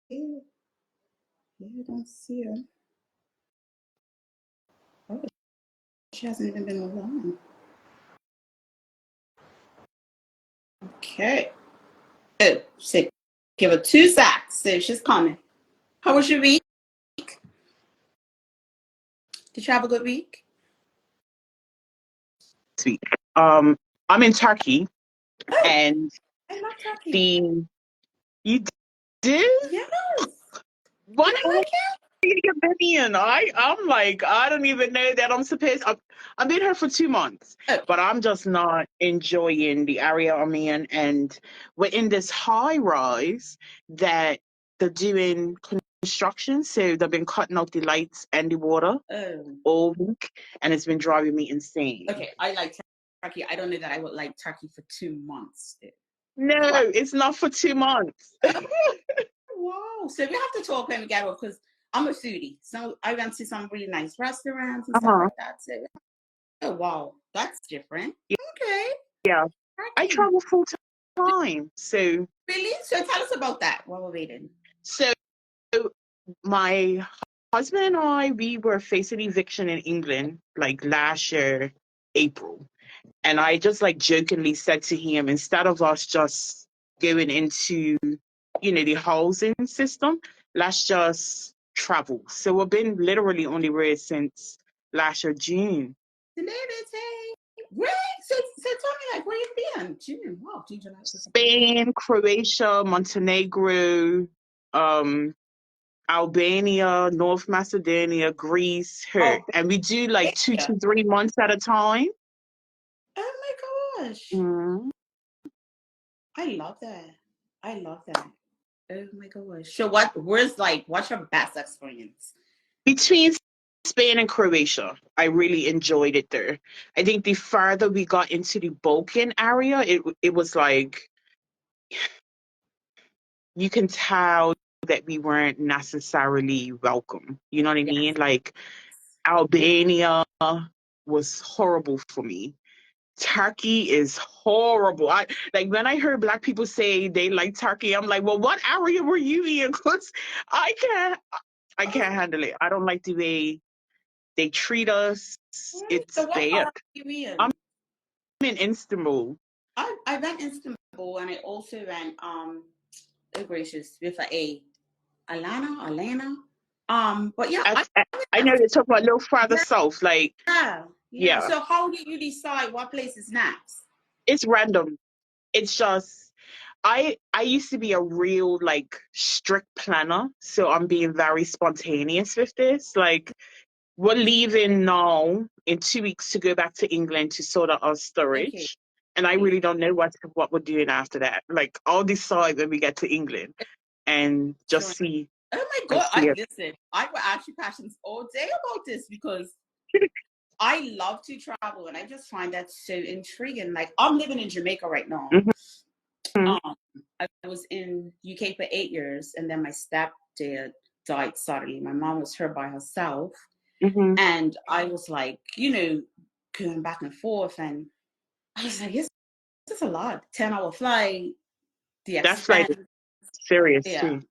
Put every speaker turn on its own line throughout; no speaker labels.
Yeah, I don't see her. Oh, she hasn't even been online. Okay. Oh, so give her 2 seconds. So she's coming. How was your week? Did you have a good week?
Sweet. I'm in Turkey,
Oh,
and
I love turkey.
the you did
Yes.
what
You don't like
you get baby in? I'm like I don't even know that I'm supposed. I've been here for 2 months,
it?
but I'm just not enjoying the area I'm in, and we're in this high rise that they're doing construction, so they've been cutting out the lights and the water
Oh,
all week, and it's been driving me insane.
okay. I like turkey. I don't know that I would like turkey for 2 months.
No,
Wow.
it's not for 2 months.
Wow. So we have to talk when we get over because I'm a foodie. So I went to some really nice restaurants and stuff
Uh-huh.
like that. So, oh, wow. That's different. Okay.
Yeah, I
Turkey.
travel full time.
Really? So tell us about that while we're waiting.
So my husband and I, we were facing eviction in England like last year, April. And I just like jokingly said to him, instead of us just going into, the housing system, let's just travel. So we've been literally on the road since last year, June.
Celebrity. Really? So tell me, like, where you been? June. Wow. June, July, August, September.
Spain, Croatia, Montenegro, um, Albania, North Macedonia, Greece, her.
Oh,
And we do like two
yeah.
to 3 months at a time.
Oh my gosh.
Mhm.
I love that. I love that. Oh my gosh. So what's your best experience?
Between Spain and Croatia, I really enjoyed it there. I think the farther we got into the Balkan area, it was like you can tell that we weren't necessarily welcome. You know what I
Yes.
mean? Like Albania was horrible for me. Turkey is horrible. I like when I heard black people say they like Turkey, I'm like, well, what area were you in? Because I can't I
Oh,
can't handle it. I don't like the way they treat us.
right.
It's
So what part
bad.
are you
I'm
in?
in Istanbul.
I went Istanbul and I also went oh gracious with a Alana. But yeah,
I, I know you're talking about a little farther south. Like,
yeah, yeah.
yeah,
So how do you decide what place is next?
it's random. It's just I used to be a real like strict planner, so I'm being very spontaneous with this. Like we're leaving now in 2 weeks to go back to England to sort out our
Okay.
storage. And I really don't know what we're doing after that. Like I'll decide when we get to England and just
Sure.
see
Oh my
and
god,
see
I
it.
listen. I will ask you questions all day about this because I love to travel and I just find that so intriguing. Like I'm living in Jamaica right now.
Hmm.
Um, I was in UK for 8 years, and then my stepdad died suddenly. My mom was here by herself,
Hmm.
and I was like, going back and forth, and I was like, this is a lot. 10-hour flight, the
That's like
expense,
serious
yeah.
too.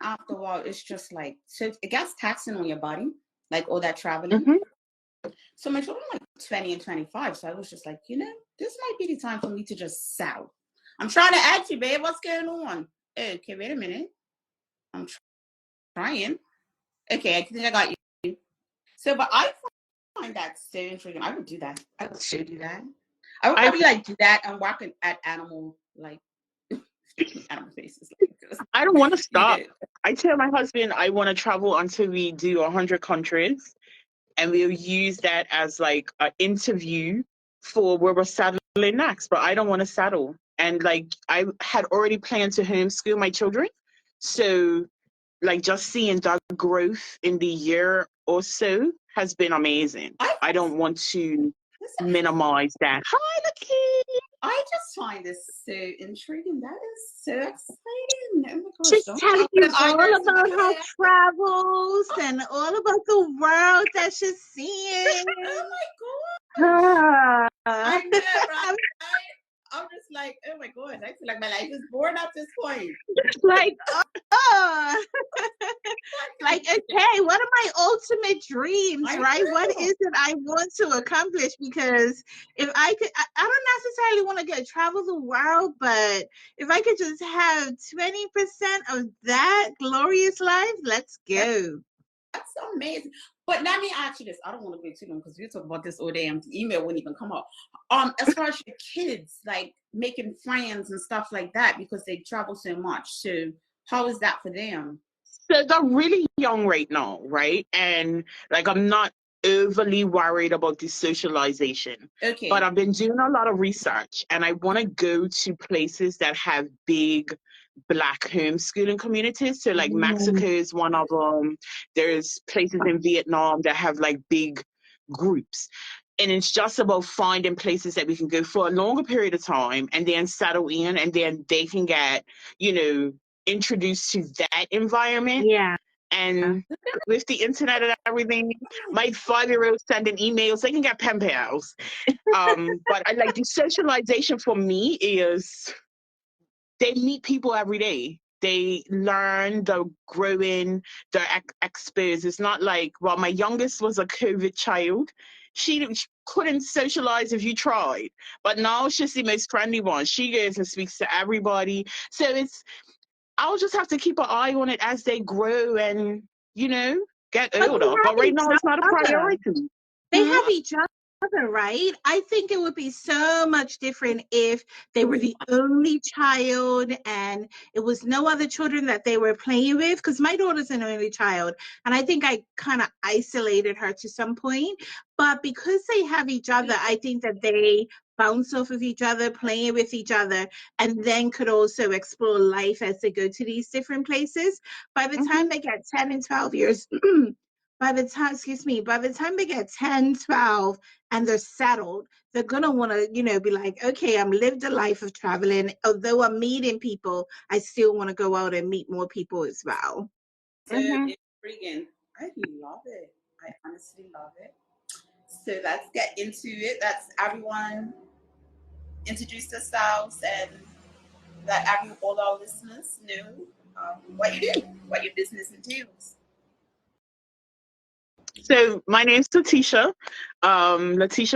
After a while, it's just like so it gets taxing on your body, like all that traveling.
Hmm.
So my children are like 20 and 25. So I was just like, this might be the time for me to just sell. I'm trying to ask you, babe, what's going on? Okay, wait a minute. I'm trying. Okay, I think I got you. So, but I find that so intriguing. I would do that. I would sure do that. I would
I
probably like do that and work at animal, like animal faces. Like,
I don't want to
you
stop.
know,
I tell my husband I want to travel until we do 100 countries, and we'll use that as like an interview for where we're settling next. But I don't want to settle. And like I had already planned to homeschool my children. So like just seeing that growth in the year or so has been amazing.
I
I
just,
don't want to
listen,
minimize that. Hi, Lucky.
I just find this so intriguing. That is so exciting. Oh my gosh,
She's
don't
telling
tell
you
them I
all
nurse in my
about her
head.
travels and all about the world that she's seeing.
Oh my gosh.
Ah.
I know, right? I'm just like, oh my god, I feel like my life is bored at this point.
Like, oh, like, okay, what are my ultimate dreams, right? What is it I want to accomplish? Because if I could, I don't necessarily want to go travel the world, but if I could just have 20% of that glorious life, let's go.
That's amazing. But let me ask you this. I don't want to go too long because we talk about this all day and the email wouldn't even come up. As far as your kids, like making friends and stuff like that, because they travel so much. So how is that for them?
So they're really young right now, right? And like I'm not overly worried about the socialization.
Okay.
But I've been doing a lot of research and I want to go to places that have big Black homeschooling communities. So like Mexico is one of them. There's places in Vietnam that have like big groups. And it's just about finding places that we can go for a longer period of time and then settle in and then they can get, you know, introduced to that environment.
Yeah.
And with the internet and everything, my 5-year-old sending emails, they can get pen pals. But I like the socialization for me is they meet people every day. They learn, they're growing, they're exposed. It's not like, well, my youngest was a COVID child. She couldn't socialize if you tried. But now she's the most friendly one. She goes and speaks to everybody. So I'll just have to keep an eye on it as they grow and, you know, get older. But right now, it's not a priority.
They have each other, right? I think it would be so much different if they were the only child and it was no other children that they were playing with. Because my daughter's an only child, and I think I kind of isolated her to some point. But because they have each other, I think that they bounce off of each other, playing with each other, and then could also explore life as they go to these different places. By the time they get 10 and 12 years, by the time they get 10, 12, and they're settled, they're going to want to, be like, okay, I'm lived a life of traveling. Although I'm meeting people, I still want to go out and meet more people as well.
So intriguing. I love it. I honestly love it. So let's get into it. That's everyone introduce themselves and let all our listeners know what you do, what your business entails.
So my name's Letitia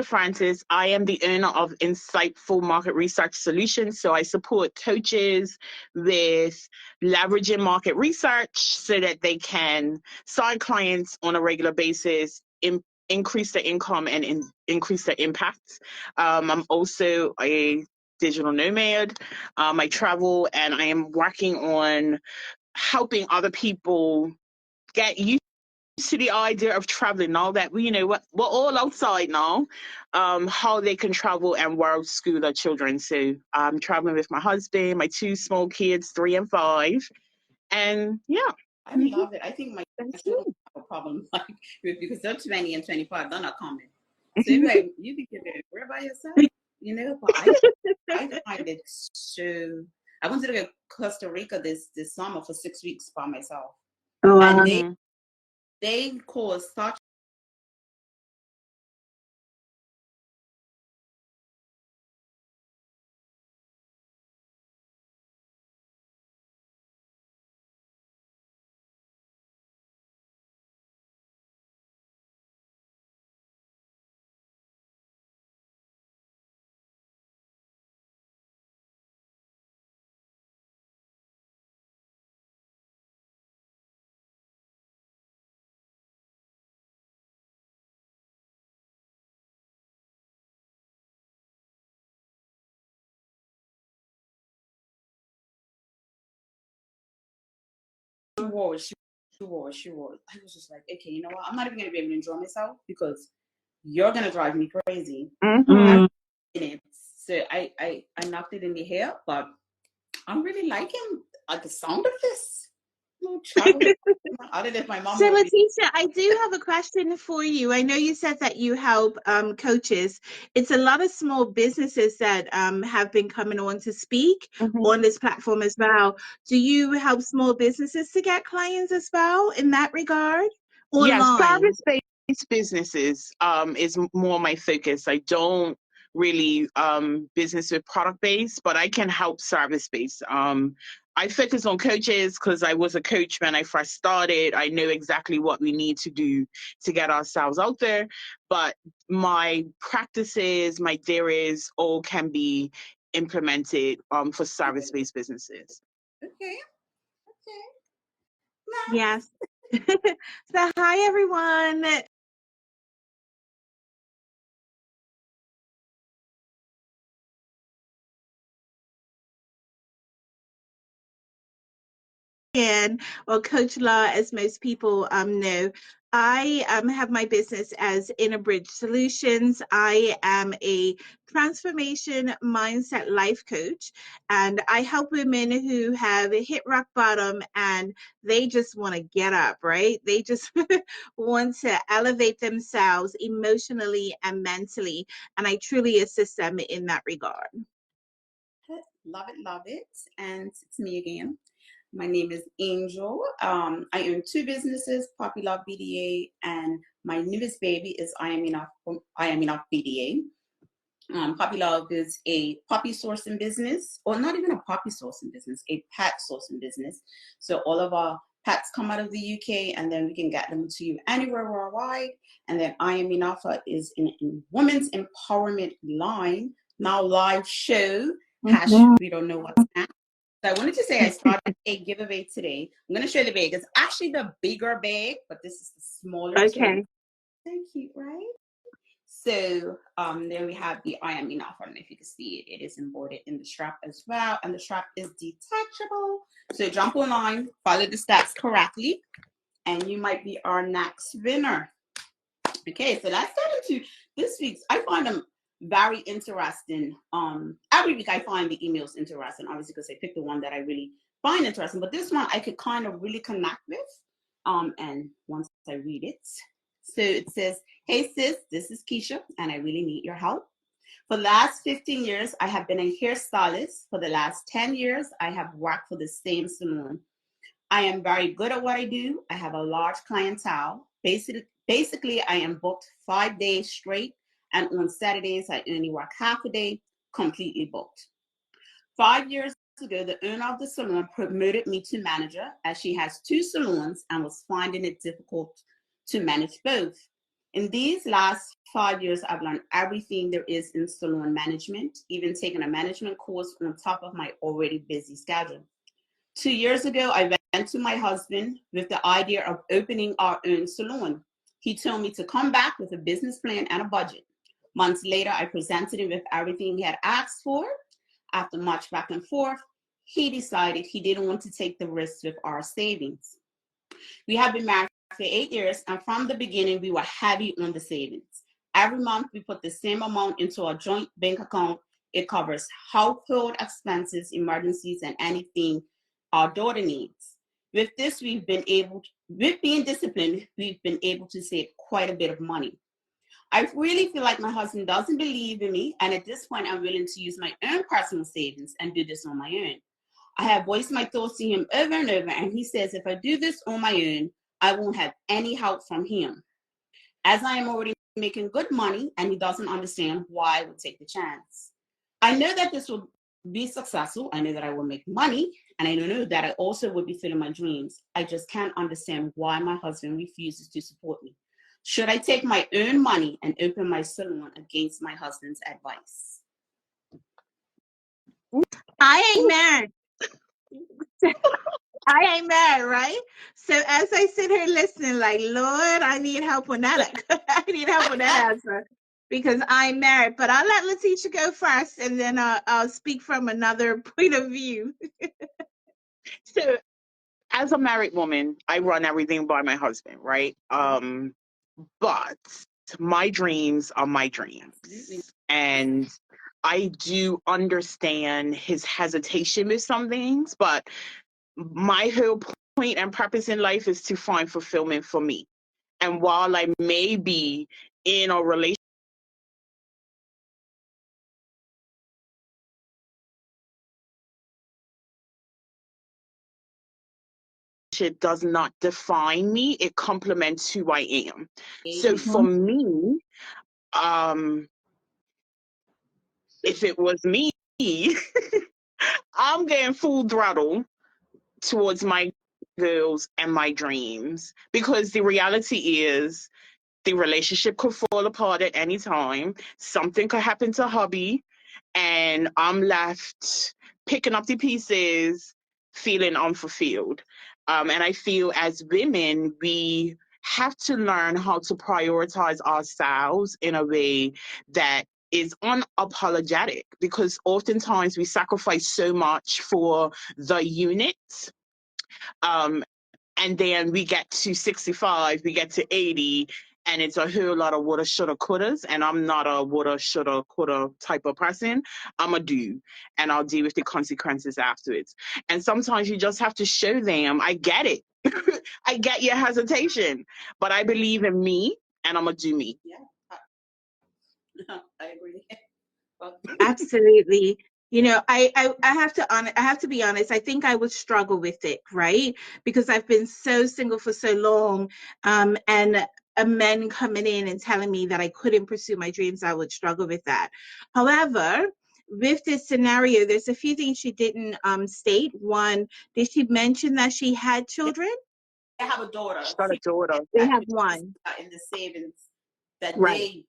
Francis. I am the owner of Insightful Market Research Solutions. So I support coaches with leveraging market research so that they can sign clients on a regular basis, increase their income and increase their impact. I'm also a digital nomad. I travel and I am working on helping other people get used to the idea of traveling now that we're all outside now, how they can travel and world school their children. So I'm traveling with my husband, my 2 small kids, 3 and 5, and
I love it. I think my children have a problem like because they're 20 and 25, they're not coming. So like, you be where by yourself, but I find it so. I wanted to go to Costa Rica this summer for 6 weeks by myself.
Oh, wow.
And they cause such she was. I was just like, okay, you know what? I'm not even gonna be able to enjoy myself because you're gonna drive me crazy. So I knocked it in the head, but I'm really liking the sound of this. Other than my mom.
So, Letitia, I do have a question for you. I know you said that you help coaches. It's a lot of small businesses that have been coming on to speak on this platform as well. Do you help small businesses to get clients as well in that regard?
Yes, service-based businesses is more my focus. I don't really business with product based, but I can help service based. I focus on coaches because I was a coach when I first started. I know exactly what we need to do to get ourselves out there, but my practices, my theories, all can be implemented for service based businesses.
Okay. Okay.
Yes. So hi everyone. And well, Coach La, as most people know, I have my business as InnerBridge Solutions. I am a transformation mindset life coach, and I help women who have hit rock bottom and they just want to get up, right? They just want to elevate themselves emotionally and mentally, and I truly assist them in that regard.
Love it, love it. And it's me again. My name is Angel. I own two businesses, Puppy Love BDA, and my newest baby is I Am Enough BDA. Puppy Love is a puppy sourcing business, or not even a puppy sourcing business, a pet sourcing business. So all of our pets come out of the UK, and then we can get them to you anywhere worldwide. And then I Am Enough is in women's empowerment line, now live show. We don't know what's next. So I wanted to say I started a giveaway today. I'm going to show the bag. It's actually the bigger bag, but this is the smaller.
Okay.
Thank you, right? So there we have the I Am Enough. I don't know if you can see it. It is embroidered in the strap as well, and the strap is detachable. So jump online, follow the steps correctly, and you might be our next winner. Okay, so let's get into this week's. I find them very interesting. Every week I find the emails interesting, obviously, because I pick the one that I really find interesting. But this one I could kind of really connect with. And once I read it, so it says, "Hey sis, this is Keisha, and I really need your help. For the last 15 years, I have been a hairstylist. For the last 10 years, I have worked for the same salon. I am very good at what I do. I have a large clientele. Basically, I am booked 5 days straight, and on Saturdays, I only work half a day, completely booked. 5 years ago, the owner of the salon promoted me to manager, as she has two salons and was finding it difficult to manage both. In these last 5 years, I've learned everything there is in salon management, even taking a management course on top of my already busy schedule. 2 years ago, I went to my husband with the idea of opening our own salon. He told me to come back with a business plan and a budget. Months later, I presented him with everything he had asked for. After much back and forth, he decided he didn't want to take the risk with our savings. We have been married for 8 years, and from the beginning, we were heavy on the savings. Every month, we put the same amount into a joint bank account. It covers household expenses, emergencies, and anything our daughter needs. With this, with being disciplined, we've been able to save quite a bit of money. I really feel like my husband doesn't believe in me, and at this point, I'm willing to use my own personal savings and do this on my own. I have voiced my thoughts to him over and over, and he says if I do this on my own, I won't have any help from him. As I am already making good money, and he doesn't understand why I would take the chance. I know that this will be successful. I know that I will make money, and I know that I also will be filling my dreams. I just can't understand why my husband refuses to support me. Should I take my own money and open my salon against my husband's advice?
I ain't mad. I ain't mad, right? So as I sit here listening, like, Lord, I need help on that. I need help on that answer because I'm married. But I'll let Letitia go first, and then I'll speak from another point of view.
So, as a married woman, I run everything by my husband, right? But my dreams are my dreams. And I do understand his hesitation with some things, but my whole point and purpose in life is to find fulfillment for me. And while I may be in a relationship does not define me, it complements who I am. So for me, if it was me, I'm getting full throttle towards my goals and my dreams, because the reality is the relationship could fall apart at any time. Something could happen to hubby, and I'm left picking up the pieces, feeling unfulfilled. And I feel as women, we have to learn how to prioritize ourselves in a way that is unapologetic, because oftentimes we sacrifice so much for the unit. Um, and then we get to 65, we get to 80, and it's a whole lot of woulda, shoulda, couldas. And I'm not a woulda, shoulda, coulda type of person. I'm a do, and I'll deal with the consequences afterwards. And sometimes you just have to show them, I get it. I get your hesitation, but I believe in me, and I'm going to do me.
Yeah, I agree. Well,
Absolutely. You know, I have to I have to be honest. I think I would struggle with it, right? Because I've been so single for so long, and a men coming in and telling me that I couldn't pursue my dreams, I would struggle with that. However, with this scenario, there's a few things she didn't state. One, did she mention that she had children?
I have a daughter.
She's got a daughter.
They
That
have
is
one,
in the savings that
right?
they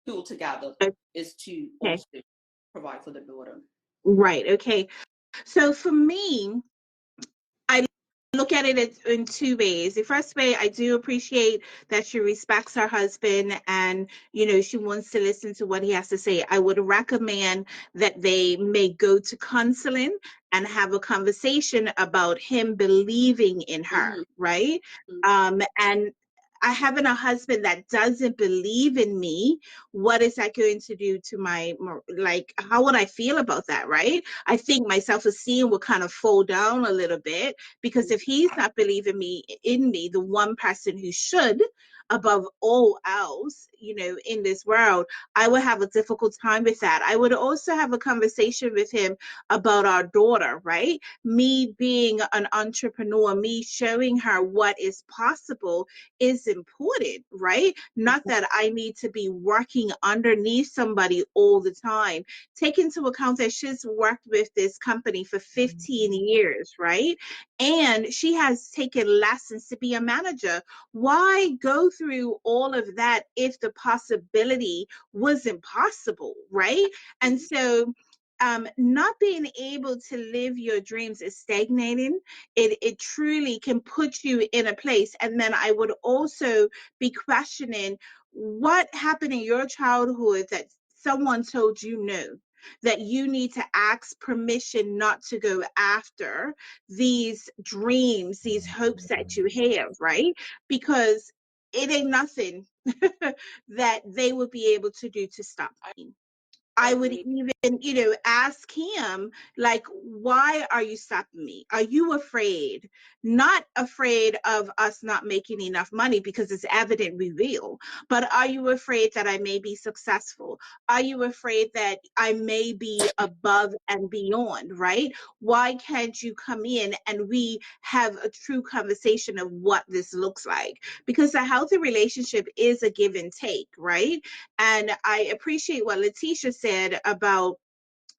pool together is to
Okay,
also provide for the daughter.
right. Okay. So for me, I look at it in two ways. The first way, I do appreciate that she respects her husband and, you know, she wants to listen to what he has to say. I would recommend that they may go to counseling and have a conversation about him believing in her,
Mm-hmm.
right?
Mm-hmm.
And I having a husband that doesn't believe in me, what is that going to do to my, like, how would I feel about that, right? I think my self-esteem will kind of fall down a little bit, because if he's not believing me in me, the one person who should above all else, you know, in this world, I would have a difficult time with that. I would also have a conversation with him about our daughter, right? Me being an entrepreneur, me showing her what is possible is important, right? Not that I need to be working underneath somebody all the time. Take into account that she's worked with this company for 15 years, right? And she has taken lessons to be a manager. Why go through all of that if the possibility was impossible, right? And so not being able to live your dreams is stagnating. It truly can put you in a place. And then I would also be questioning what happened in your childhood that someone told you no, that you need to ask permission not to go after these dreams, these hopes that you have, right? Because it ain't nothing that they would be able to do to stop me. I would
Agree.
even, you know, ask him, like, why are you stopping me? Are you afraid? Not afraid of us not making enough money, because it's evident we will, but are you afraid that I may be successful? Are you afraid that I may be above and beyond, right? Why can't you come in and we have a true conversation of what this looks like? Because a healthy relationship is a give and take, right? And I appreciate what Letitia said about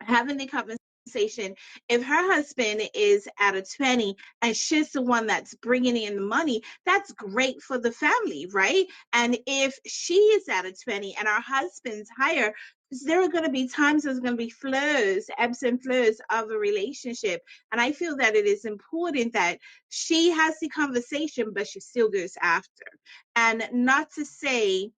having the conversation. If her husband is at a 20 and she's the one that's bringing in the money, that's great for the family, right? And if she is at a 20 and our husband's higher, there are going to be times there's going to be flows, ebbs and flows of a relationship. And I feel that it is important that she has the conversation, but she still goes after. And not to say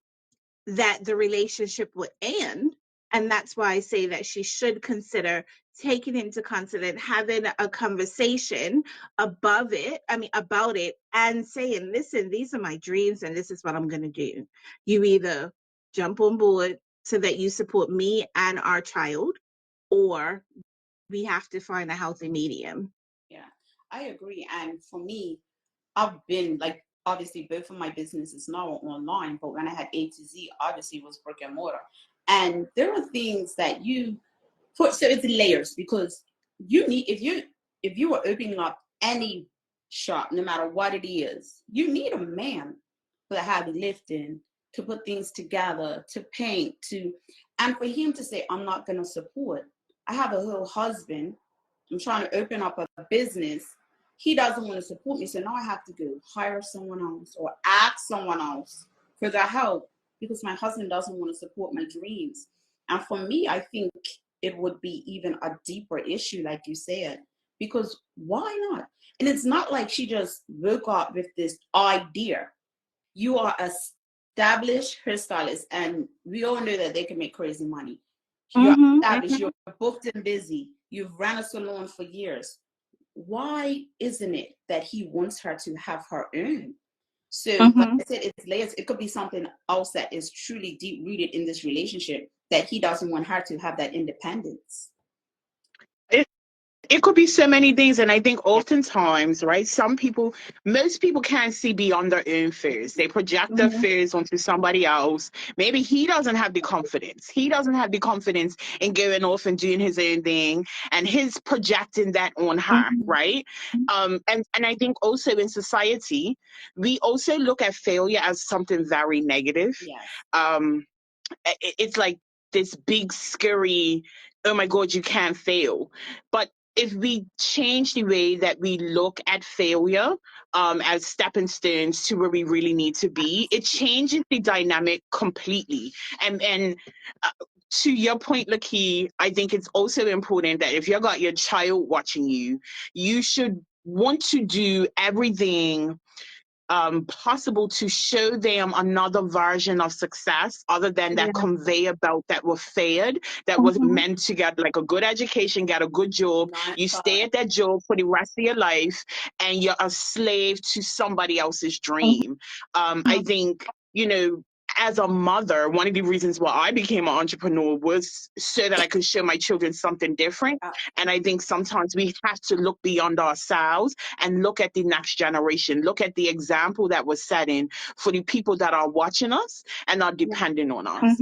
that the relationship would end. And that's why I say that she should consider taking into consideration having a conversation above it, I mean, about it, and saying, listen, these are my dreams and this is what I'm going to do. You either jump on board so that you support me and our child, or we have to find a healthy medium.
Yeah, I agree. And for me, I've been like, obviously both of my businesses now are online, but when I had A to Z, obviously it was brick and mortar. And there are things that you put, so it's layers, because you need, if you are opening up any shop, no matter what it is, you need a man for the heavy lifting, to put things together, to paint, to, And for him to say, I'm not going to support, I have a whole husband, I'm trying to open up a business, he doesn't want to support me, so now I have to go hire someone else or ask someone else for their help because my husband doesn't want to support my dreams. And for me, I think it would be even a deeper issue, like you said, because why not? And it's not like she just woke up with this idea. You are a established hairstylist, and we all know that they can make crazy money. You're established, you're booked and busy, you've ran a salon for years. Why isn't it that he wants her to have her own? So, like I said, it's layers. It could be something else that is truly deep rooted in this relationship that he doesn't want her to have that independence.
It could be so many things. And I think oftentimes, right, most people can't see beyond their own fears. They project their fears onto somebody else. Maybe he doesn't have the confidence. He doesn't have the confidence in going off and doing his own thing. And he's projecting that on her, right? And I think also in society, we also look at failure as something very negative.
Yes.
It's like this big, scary, oh my God, you can't fail. But if we change the way that we look at failure as stepping stones to where we really need to be, it changes the dynamic completely. And to your point, Laki, I think it's also important that if you've got your child watching you, you should want to do everything possible to show them another version of success other than that conveyor belt that was fed, that was meant to get like a good education, get a good job. You stay at that job for the rest of your life and you're a slave to somebody else's dream. I think, as a mother, one of the reasons why I became an entrepreneur was so that I could show my children something different. And I think sometimes we have to look beyond ourselves and look at the next generation, look at the example that was setting for the people that are watching us and are depending on us.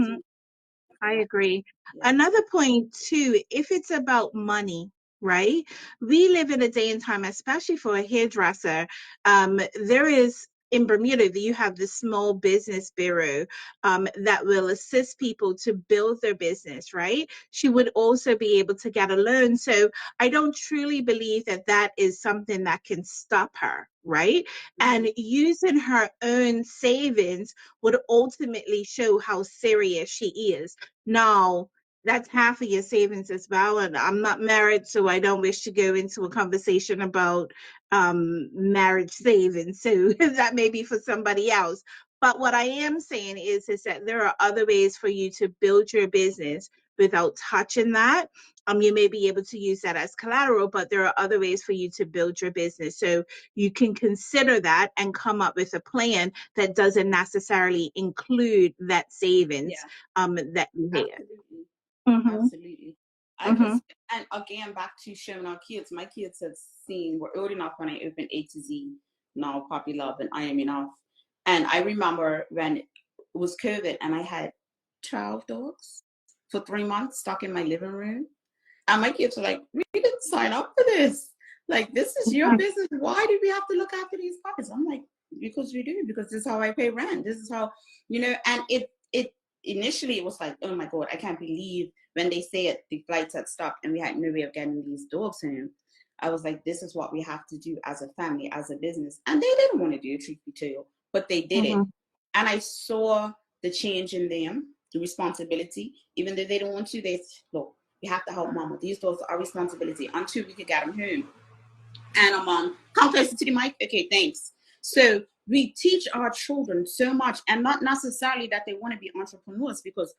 I agree. Another point too, if it's about money, right? We live in a day and time, especially for a hairdresser. There is in Bermuda, you have the Small Business Bureau that will assist people to build their business, right? She would also be able to get a loan. So I don't truly believe that that is something that can stop her, right? And using her own savings would ultimately show how serious she is. Now, that's half of your savings as well. And I'm not married, so I don't wish to go into a conversation about marriage savings. So that may be for somebody else. But what I am saying is that there are other ways for you to build your business without touching that. You may be able to use that as collateral, but there are other ways for you to build your business. So you can consider that and come up with a plan that doesn't necessarily include that savings that you have.
Absolutely. I just, and again, back to showing our kids, my kids have seen, were old enough when I opened A to Z, now Puppy Love and I Am Enough. And I remember when it was COVID and I had 12 dogs for 3 months stuck in my living room. And my kids were like, we didn't sign up for this. Like, this is your business. Why do we have to look after these puppies? I'm like, because we do, because this is how I pay rent. This is how, and it initially it was like, oh my God, I can't believe when they said the flights had stopped and we had no way of getting these dogs home. I was like, this is what we have to do as a family, as a business. And they didn't want to do it, truth be told, but they did it. And I saw the change in them, the responsibility. Even though they don't want to, they said, look, we have to help mama. These dogs are our responsibility until we can get them home. And come closer to the mic. Okay, thanks. So we teach our children so much, and not necessarily that they want to be entrepreneurs, because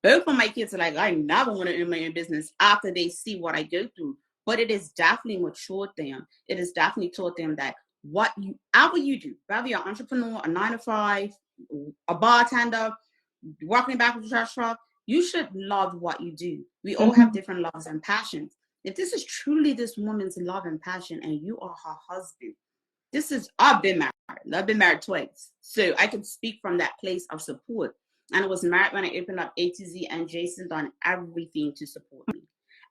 both of my kids are like, I never want to own my own business after they see what I go through. But it has definitely matured them. It has definitely taught them that whatever you do, whether you're an entrepreneur, a 9 to 5, a bartender, walking back with a trash truck, you should love what you do. We all have different loves and passions. If this is truly this woman's love and passion and you are her husband, I've been married. I've been married twice. So I can speak from that place of support. And I was married when I opened up A to Z, and Jason done everything to support me.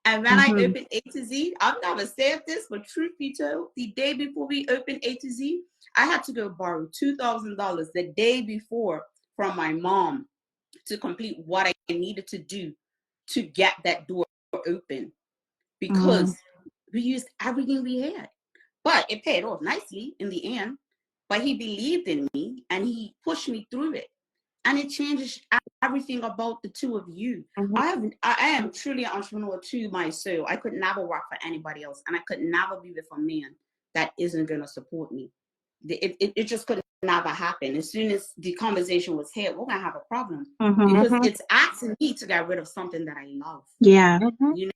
And when I opened A to Z, I've never said this, but truth be told, the day before we opened A to Z, I had to go borrow $2,000 the day before from my mom to complete what I needed to do to get that door open, because we used everything we had. But it paid off nicely in the end. But he believed in me and he pushed me through it. And it changes everything about the two of you.
Mhm.
I am truly an entrepreneur to my soul. I could never work for anybody else, and I could never be with a man that isn't going to support me. It just could never happen. As soon as the conversation was had, we're going to have a problem, because
Mhm.
it's asking me to get rid of something that I love.
Yeah.
Mhm.
You know?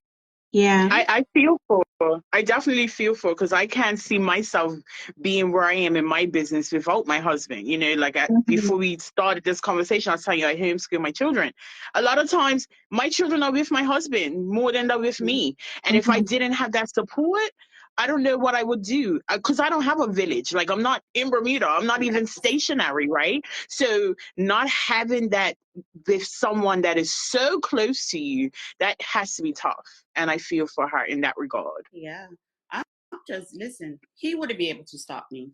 Yeah.
I feel for her. I definitely feel for her, because I can't see myself being where I am in my business without my husband. You know, like before we started this conversation, I was telling you I homeschool my children. A lot of times, my children are with my husband more than they're with me. And if I didn't have that support, I don't know what I would do, because I don't have a village. Like, I'm not in Bermuda. I'm not even stationary, right? So not having that with someone that is so close to you, that has to be tough. And I feel for her in that regard.
Yeah. I'm just, listen, he wouldn't be able to stop me.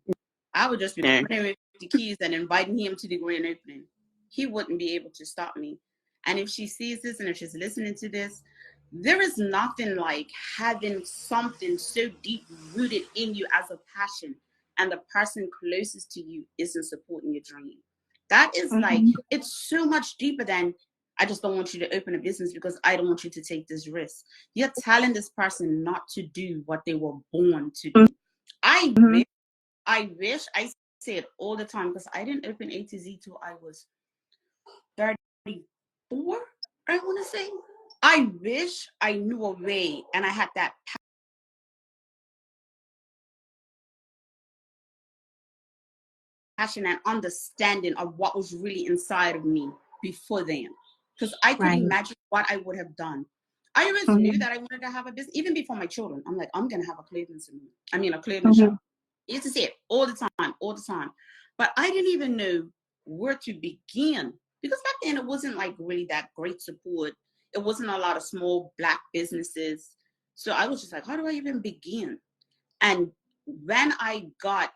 I would just be
No.
coming with the keys and inviting him to the grand opening. He wouldn't be able to stop me. And if she sees this and if she's listening to this, there is nothing like having something so deep rooted in you as a passion, and the person closest to you isn't supporting your dream. That is like, it's so much deeper than, I just don't want you to open a business because I don't want you to take this risk. You're telling this person not to do what they were born to do. I wish I say it all the time, because I didn't open A to Z till I was 34, I want to say. I wish I knew a way and I had that passion and understanding of what was really inside of me before then. Because I could imagine what I would have done. I always knew that I wanted to have a business, even before my children. I'm like, I'm going to have a clothing salon. I mean, a clothing shop. I used to say it all the time. But I didn't even know where to begin, because back then it wasn't like really that great support. It wasn't a lot of small Black businesses. So I was just like, how do I even begin? And when I got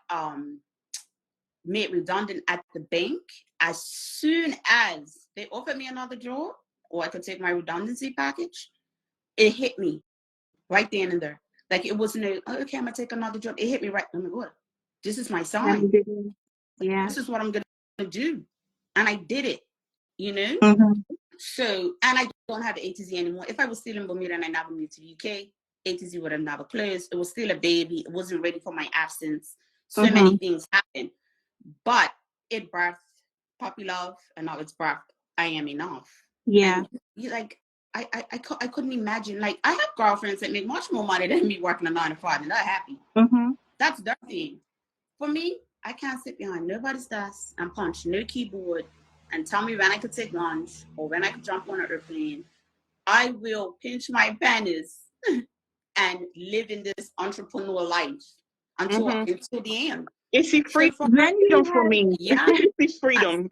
made redundant at the bank, as soon as they offered me another job or I could take my redundancy package, it hit me right then and there. Like, it wasn't okay, I'm gonna take another job. It hit me right. Oh my God, this is my sign.
Yeah.
This is what I'm gonna do. And I did it, you know? So, and I don't have A to Z anymore. If I was still in Bermuda and I never moved to the UK, A to Z would have never closed. It was still a baby. It wasn't ready for my absence. So many things happened. But it birthed Puppy Love, and now it's birthed I Am Enough.
Yeah.
And you like, I couldn't imagine. Like, I have girlfriends that make much more money than me working a 9 to 5, and they're happy. That's their thing. For me, I can't sit behind nobody's desk and punch no keyboard and tell me when I could take lunch or when I could jump on an airplane. I will pinch my pennies and live in this entrepreneur life until the end.
It's the
So for
freedom for me.
yeah,
It's freedom.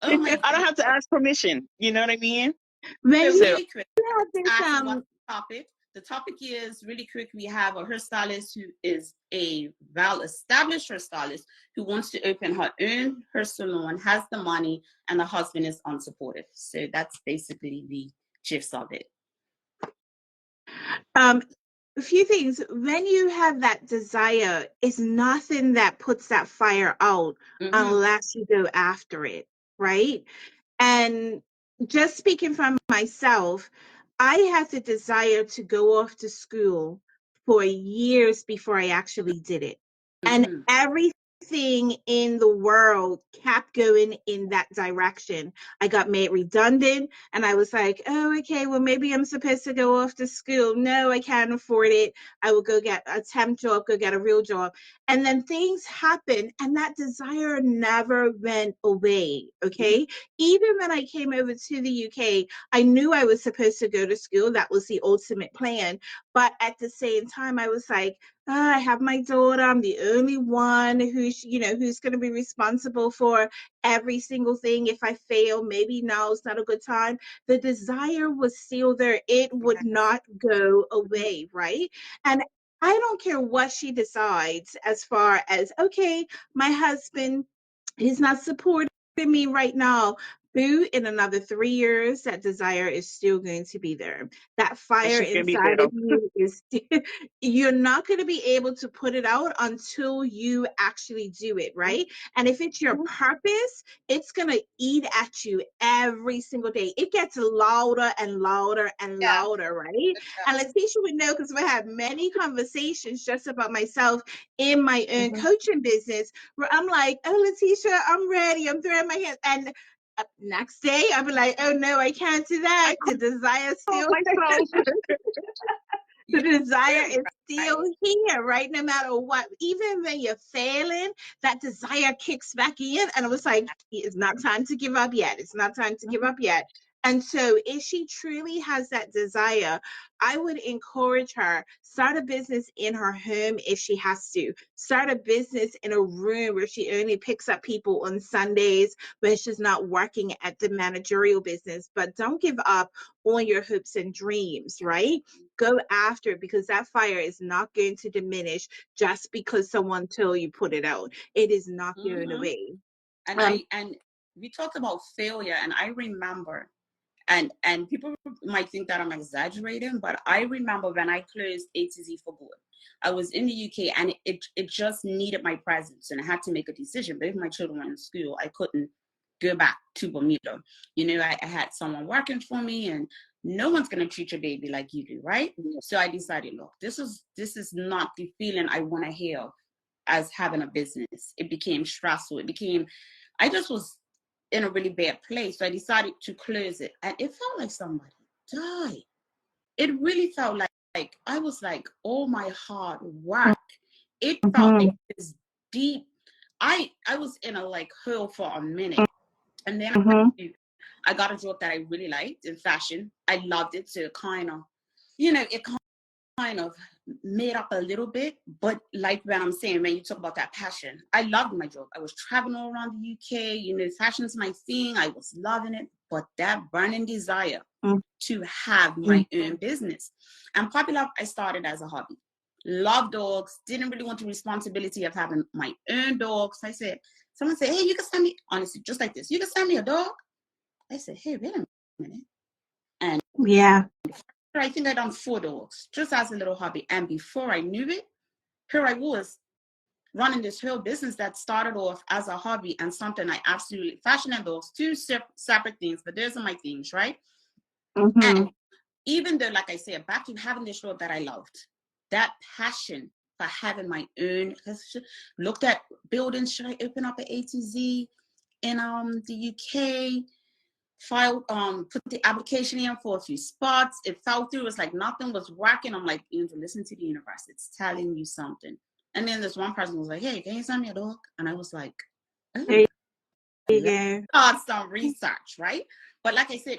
oh my
I don't
God.
have to ask permission. You know what I mean?
When
So
you
really quick,
had this,
asking what's the topic. The topic is really quick. We have a hairstylist who is a well-established hairstylist who wants to open her own hair salon, has the money, and the husband is unsupportive. So that's basically the gist of it.
a few things. When you have that desire, it's nothing that puts that fire out unless you go after it, right? And just speaking from myself, I had the desire to go off to school for years before I actually did it. And everything in the world kept going in that direction. I got made redundant and I was like, oh, okay, well, maybe I'm supposed to go off to school. No, I can't afford it. I will go get a temp job, go get a real job. And then things happen and that desire never went away. Okay. Even when I came over to the UK, I knew I was supposed to go to school. That was the ultimate plan. But at the same time, I was like, I have my daughter. I'm the only one who's going to be responsible for every single thing. If I fail, maybe now is not a good time. The desire was still there. It would not go away, right? And I don't care what she decides as far as, okay, my husband is not supporting me right now, boo, in another 3 years, that desire is still going to be there. That fire
She can be
inside
there.
of you is you're not going to be able to put it out until you actually do it, right? And if it's your purpose, it's going to eat at you every single day. It gets louder and louder and
Yeah.
louder, right? And Letitia would know, because we had many conversations just about myself in my own coaching business, where I'm like, oh, Letitia, I'm ready. I'm throwing my hands. And next day, I'll be like, oh, no, I can't do that. The desire still,
Myself.
the desire is
Right.
still here, right? No matter what, even when you're failing, that desire kicks back in. And I was like, it's not time to give up yet. It's not time to give up yet. And so if she truly has that desire, I would encourage her, start a business in her home if she has to. Start a business in a room where she only picks up people on Sundays, where she's not working at the managerial business. But don't give up on your hopes and dreams, right? Go after it, because that fire is not going to diminish just because someone told you put it out. It is not going away.
And we talked about failure, and I remember, and people might think that I'm exaggerating, but I remember when I closed A to Z for good. I was in the UK, and it just needed my presence, and I had to make a decision. But if my children were in school, I couldn't go back to Bermuda. You know, I had someone working for me, and no one's gonna treat your baby like you do, right? So I decided, look, this is not the feeling I want to have as having a business. It became stressful. I just was in a really bad place. So I decided to close it. And it felt like somebody died. It really felt like I was like, all my hard work. It felt like this deep. I was in a like hole for a minute. And then I got a job that I really liked in fashion. I loved it. So kind of, it kind of made up a little bit, but like when I'm saying, when you talk about that passion, I loved my job. I was traveling all around the UK, fashion's my thing. I was loving it, but that burning desire to have my own business. And Puppy Love, I started as a hobby. Love dogs, didn't really want the responsibility of having my own dogs. Someone said, hey, you can send me, honestly, just like this, you can send me a dog. I said, hey, wait a minute. And I think I done 4 dogs just as a little hobby. And before I knew it, here I was running this whole business that started off as a hobby and something I absolutely, fashion and dogs, 2 separate things, but those are my things, right? And even though, like I said, back to having this job that I loved, that passion for having my own, looked at buildings, should I open up an A to Z in the UK? Filed, put the application in for a few spots. It fell through. It's like nothing was working. I'm like, Angel, listen to the universe. It's telling you something. And then this one person was like, hey, can you send me a dog? And I was like, oh, let's start some research, right? But like I said,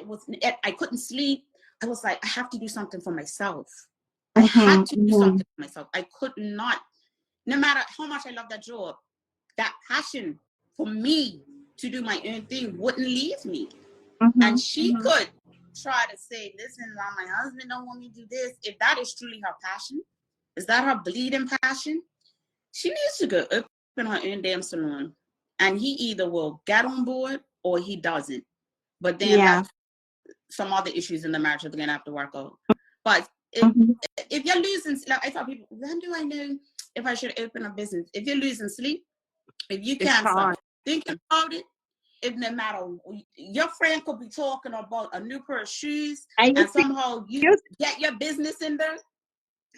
I couldn't sleep. I was like, I have to do something for myself. I had to do something for myself. I could not, no matter how much I love that job, that passion for me to do my own thing wouldn't leave me. And she could try to say, listen, my husband don't want me to do this. If that is truly her passion, is that her bleeding passion? She needs to go open her own damn salon. And he either will get on board or he doesn't. But then that's some other issues in the marriage that they're going to have to work out. But if you're losing, like I tell people, when do I know if I should open a business? If you're losing sleep, if you can't stop thinking about it, if no matter, your friend could be talking about a new pair of shoes and somehow you get your business in there,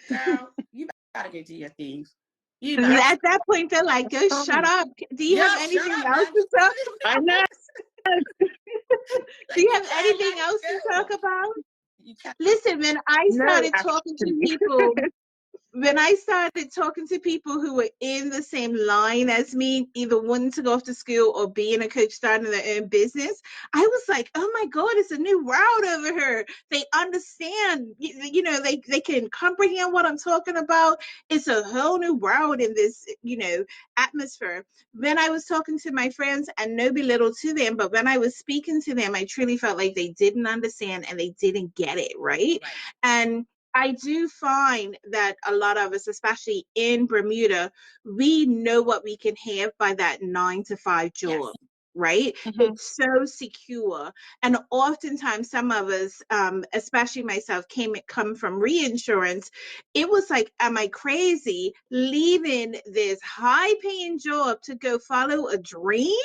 girl, you gotta go do your thing.
At that point, they're like, go shut up. Do you have anything else to talk about?
I know.
Do you have anything else to talk about? Listen, when I started talking to people, who were in the same line as me, either wanting to go off to school or being a coach starting their own business, I was like, oh my God, it's a new world over here. They understand, they can comprehend what I'm talking about. It's a whole new world in this, atmosphere. When I was talking to my friends, and no belittle to them, but when I was speaking to them, I truly felt like they didn't understand and they didn't get it, right? And I do find that a lot of us, especially in Bermuda, we know what we can have by that 9 to 5 job, right?
Mhm.
It's so secure. And oftentimes some of us, especially myself, come from reinsurance. It was like, am I crazy leaving this high paying job to go follow a dream?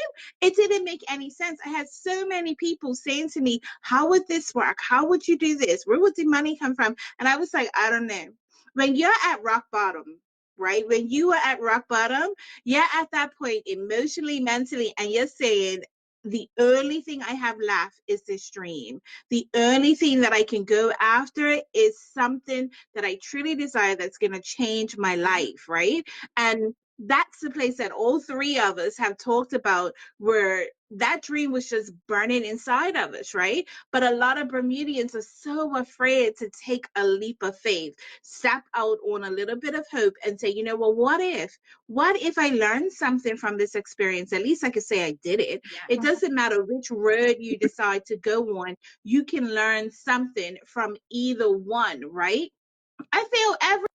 It didn't make any sense. I had so many people saying to me, how would this work? How would you do this? Where would the money come from? And I was like, I don't know. When you're at rock bottom, right? When you are at rock bottom, you're at that point emotionally, mentally, and you're saying, the only thing I have left is this dream. The only thing that I can go after is something that I truly desire that's going to change my life, right? And that's the place that all three of us have talked about, where that dream was just burning inside of us, right? But a lot of Bermudians are so afraid to take a leap of faith, step out on a little bit of hope and say, you know, well, what if? What if I learned something from this experience? At least I could say I did it.
Yeah.
It doesn't matter which road you decide to go on, you can learn something from either one, right? I feel every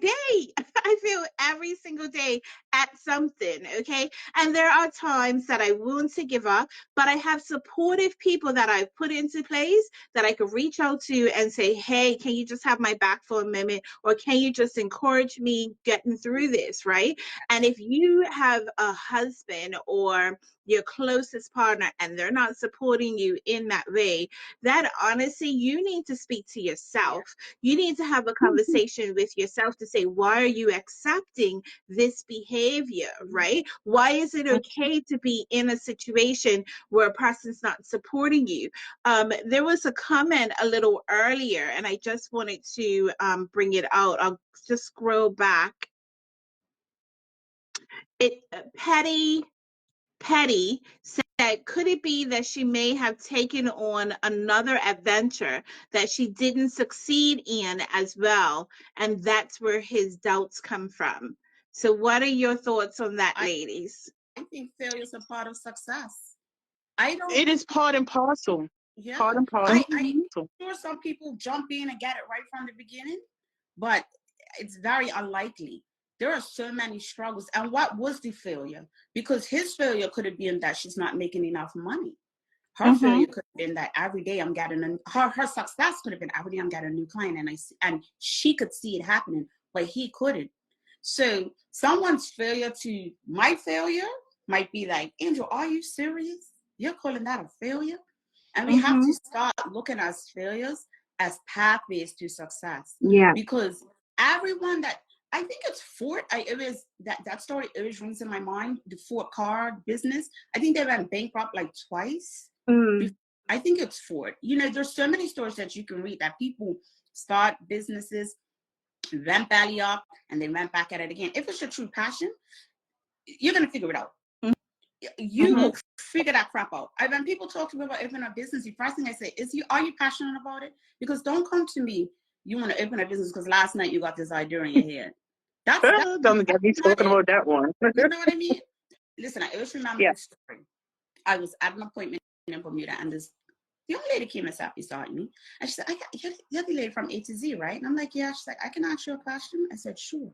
day. I feel every single day at something, okay? And there are times that I want to give up, but I have supportive people that I've put into place that I could reach out to and say, hey, can you just have my back for a moment? Or can you just encourage me getting through this, right? And if you have a husband or your closest partner and they're not supporting you in that way, that honestly, you need to speak to yourself. You need to have a conversation with yourself to say, why are you accepting this behavior, right? Why is it okay to be in a situation where a person's not supporting you? There was a comment a little earlier, and I just wanted to bring it out. I'll just scroll back. Petty said, could it be that she may have taken on another adventure that she didn't succeed in as well? And that's where his doubts come from. So what are your thoughts on that, ladies?
I think failure is a part of success. I don't.
It is part and parcel.
Yeah.
Part and parcel.
I'm sure some people jump in and get it right from the beginning, but it's very unlikely. There are so many struggles. And what was the failure? Because his failure could have been that she's not making enough money. Her failure could have been that every day I'm getting her success could have been every day I'm getting a new client, and she could see it happening, but he couldn't. So someone's failure to my failure might be like, Angel, are you serious? You're calling that a failure? And we have to start looking at failures as pathways to success.
Yeah.
Because everyone that, I think it's Ford, it was that story always rings in my mind, the Ford car business. I think they went bankrupt like twice. I think it's Ford. You know, there's so many stories that you can read that people start businesses, went belly up, and they went back at it again. If it's your true passion, you're going to figure it out. You will figure that crap out. When people talk to me about opening a business, the first thing I say is, are you passionate about it? Because don't come to me, you want to open a business because last night you got this idea in your head.
Don't get me talking about that one.
You know what I mean? Listen, I always remember this story. I was at an appointment in Bermuda, and this young lady came and sat beside me, and she said, you're the lady from A to Z, right? And I'm like, yeah. She's like, I can ask you a question? I said, sure.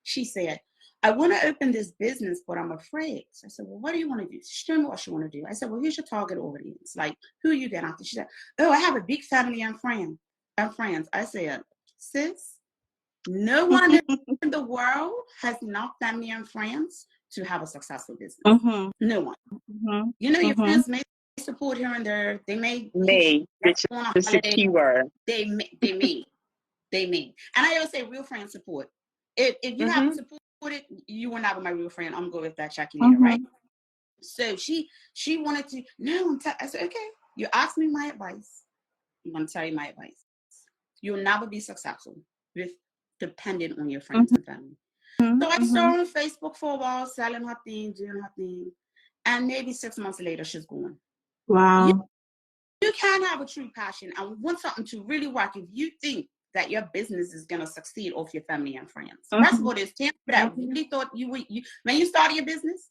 She said, I want to open this business, but I'm afraid. So I said, well, what do you want to do? She told me what she want to do. I said, well, here's your target audience. Like, who you get after? She said, oh, I have a big family and friends. I said, sis, no one in the world has enough family and friends to have a successful business. No one. You know, your friends may support here and there. They may.
Which is a keyword.
They may. And I always say real friend support. If you haven't supported, you were not my real friend. I'm going with that. Check you later, right? So she wanted to. No, I said, okay. You asked me my advice. I'm going to tell you my advice. You'll never be successful with dependent on your friends and family. So I saw her on Facebook for a while, selling her thing, doing her thing, and maybe 6 months later, she's gone.
Wow.
You can have a true passion and want something to really work if you think that your business is going to succeed off your family and friends. First of all, there's 10 that really thought you when you started your business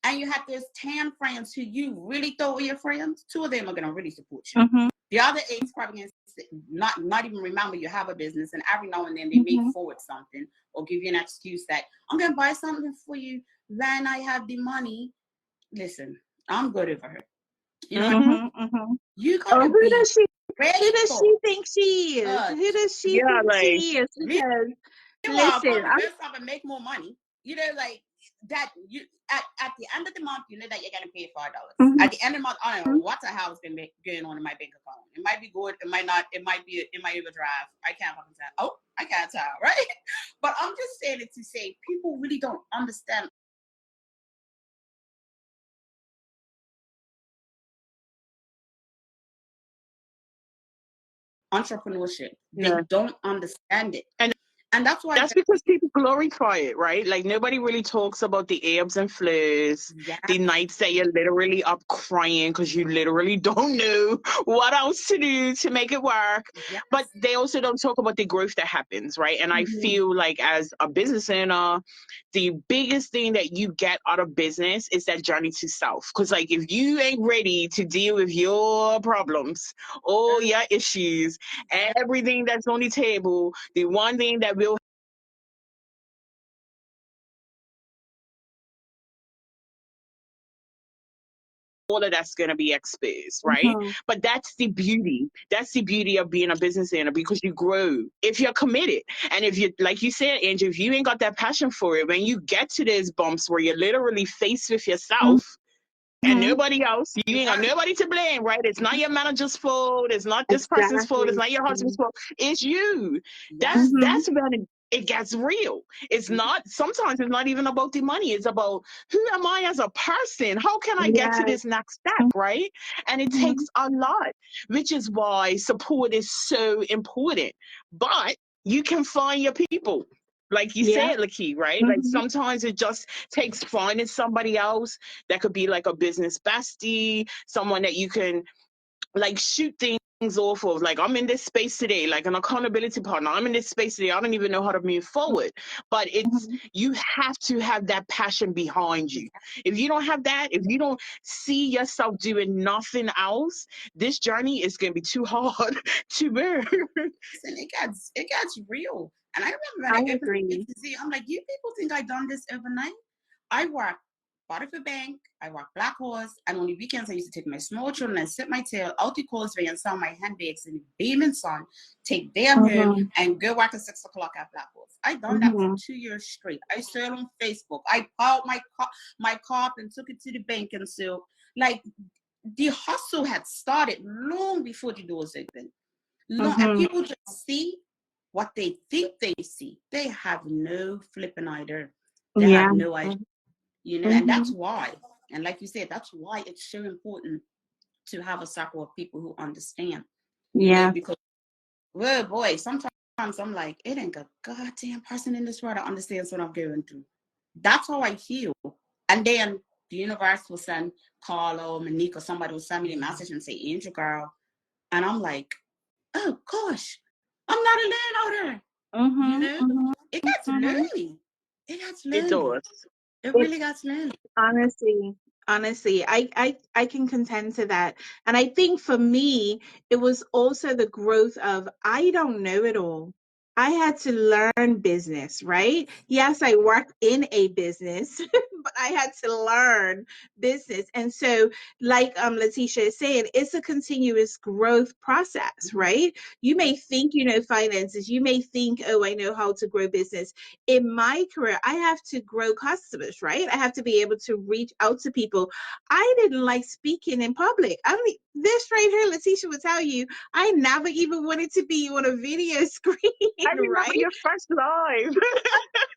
and you had those 10 friends who you really thought were your friends, 2 of them are going to really support you. The other 8 is probably going to not even remember you have a business, and every now and then they may forward something or give you an excuse that I'm going to buy something for you when I have the money. Listen, I'm good over her. You know, you
Oh,
gotta be
who does she
grateful.
think she is? Who does she
Yeah,
think
like
she is? Because
Meanwhile,
listen,
probably reverse up and make more money. You know, like that. You at the end of the month, you know that you're gonna pay $5. At the end of the month, I don't know what the hell is going on in my bank account. It might be good. It might not. It might be in my overdraft. I can't fucking tell. Oh, I can't tell, right? But I'm just saying it to say people really don't understand entrepreneurship. They don't understand it. And that's why
that's because people glorify it, right? Like nobody really talks about the ebbs and flows, the nights that you're literally up crying because you literally don't know what else to do to make it work. But they also don't talk about the growth that happens, right? And I feel like as a business owner, the biggest thing that you get out of business is that journey to self. Because like if you ain't ready to deal with your problems, all your issues, everything that's on the table, the one thing that will all of that's going to be exposed, right? But that's the beauty. That's the beauty of being a business owner because you grow if you're committed. And if you, like you said, Andrew, if you ain't got that passion for it, when you get to those bumps where you're literally faced with yourself, and nobody else, you ain't got nobody to blame, right? It's not your manager's fault. It's not this person's fault. It's not your husband's fault. It's you. That's when it gets real. It's not, sometimes it's not even about the money. It's about who am I as a person? How can I get to this next step, right? And it takes a lot, which is why support is so important. But you can find your people. Like you said, Lakeith, right? Like sometimes it just takes finding somebody else that could be like a business bestie, someone that you can like shoot things off of. Like, I'm in this space today, like an accountability partner. I'm in this space today. I don't even know how to move forward. But it's, you have to have that passion behind you. If you don't have that, if you don't see yourself doing nothing else, this journey is going to be too hard to bear.
Listen, it gets real. And I remember when I agree. I'm like, you people think I done this overnight? I work part of a bank, I work Black Horse, and on the weekends I used to take my small children and sit my tail out the causeway and sell my handbags in the beaming sun, take them home, and go work at 6 o'clock at Black Horse. I done that for 2 years straight. I sold on Facebook. I piled my car and took it to the bank and sold. Like, the hustle had started long before the doors opened. And people just see what they think they see. They have no flipping idea. They have no idea. You know, and that's why. And like you said, that's why it's so important to have a circle of people who understand. You know, because, well, boy, sometimes I'm like, it ain't a goddamn person in this world that understands what I'm going through. That's how I feel. And then the universe will send Carla or Monique or somebody will send me a message and say, Angel girl. And I'm like, oh gosh, I'm not alone out there. You know, it gets lonely. It gets lonely.
It does.
It really gets lonely.
Honestly, I can contend to that. And I think for me, it was also the growth of I don't know it all. I had to learn business, right? Yes, I worked in a business, but I had to learn business. And so, like Letitia is saying, it's a continuous growth process, right? You may think you know finances, you may think, oh, I know how to grow business. In my career, I have to grow customers, right? I have to be able to reach out to people. I didn't like speaking in public. I mean, this right here, Letitia will tell you, I never even wanted to be on a video screen.
I remember
right?
your first live.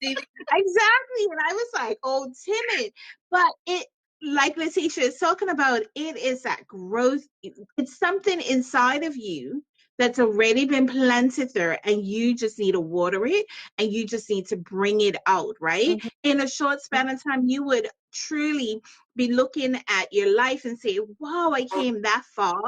Exactly. And I was like, oh, timid. But it, like Letitia is talking about, it is that growth. It's something inside of you that's already been planted there, and you just need to water it and you just need to bring it out, right? In a short span of time, you would truly be looking at your life and say, wow, I came that far.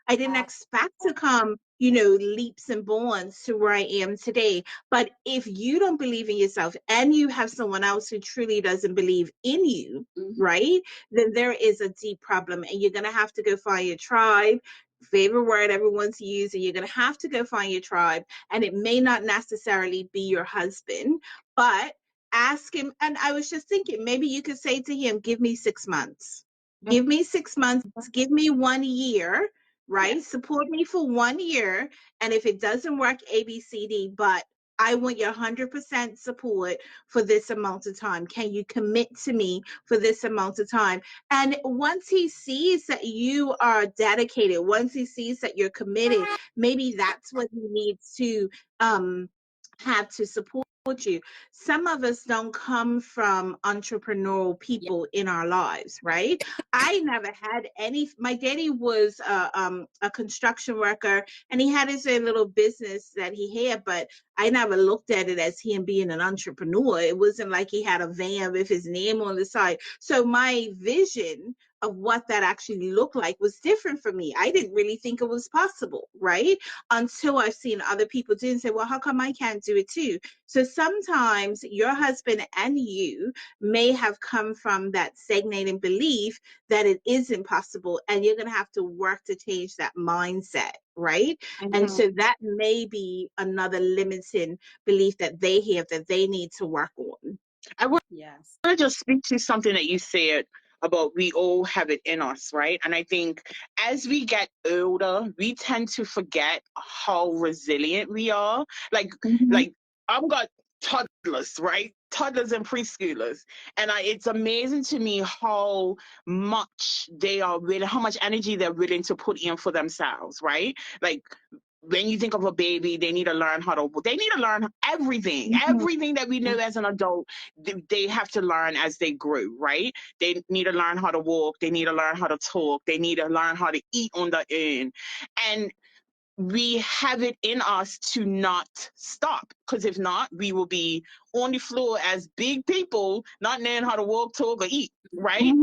I didn't expect to come, leaps and bounds to where I am today. But if you don't believe in yourself and you have someone else who truly doesn't believe in you, right, then there is a deep problem. And you're going to have to go find your tribe. Favorite word everyone's using. You're going to have to go find your tribe. And it may not necessarily be your husband, but ask him. And I was just thinking, maybe you could say to him, give me 6 months. Give me 6 months, give me 1 year, right? Support me for 1 year. And if it doesn't work, ABCD, but I want your 100% support for this amount of time. Can you commit to me for this amount of time? And once he sees that you are dedicated, once he sees that you're committed, maybe that's what he needs to have to support you. Some of us don't come from entrepreneurial people in our lives, right? I never had any. My daddy was a construction worker, and he had his own little business that he had, but I never looked at it as him being an entrepreneur. It wasn't like he had a van with his name on the side. So my vision of what that actually looked like was different for me. I didn't really think it was possible, right? Until I've seen other people do and say, well, how come I can't do it too? So sometimes your husband and you may have come from that stagnating belief that it is impossible, and you're going to have to work to change that mindset, right? And so that may be another limiting belief that they have that they need to work on.
I want
Yes.
to just speak to something that you said about we all have it in us, right? And I think as we get older, we tend to forget how resilient we are. Like I've got toddlers, right? Toddlers and preschoolers. And it's amazing to me how much they are willing, how much energy they're willing to put in for themselves, right? Like when you think of a baby, they need to learn everything, everything that we know as an adult, they have to learn as they grow, right? They need to learn how to walk. They need to learn how to talk. They need to learn how to eat on their own. And we have it in us to not stop, because if not, we will be on the floor as big people, not knowing how to walk, talk, or eat, right?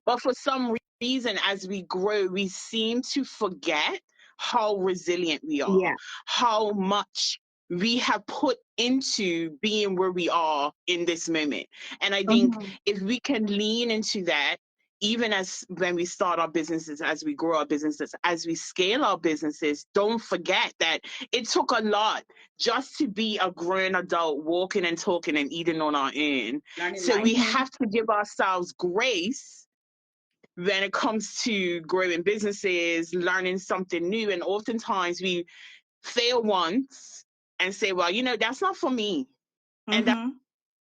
But for some reason, as we grow, we seem to forget how resilient we are, how much we have put into being where we are in this moment. And I think if we can lean into that, even as when we start our businesses, as we grow our businesses, as we scale our businesses, don't forget that it took a lot just to be a grown adult walking and talking and eating on our own. So we have to give ourselves grace when it comes to growing businesses, learning something new. And oftentimes we fail once and say, well, that's not for me. And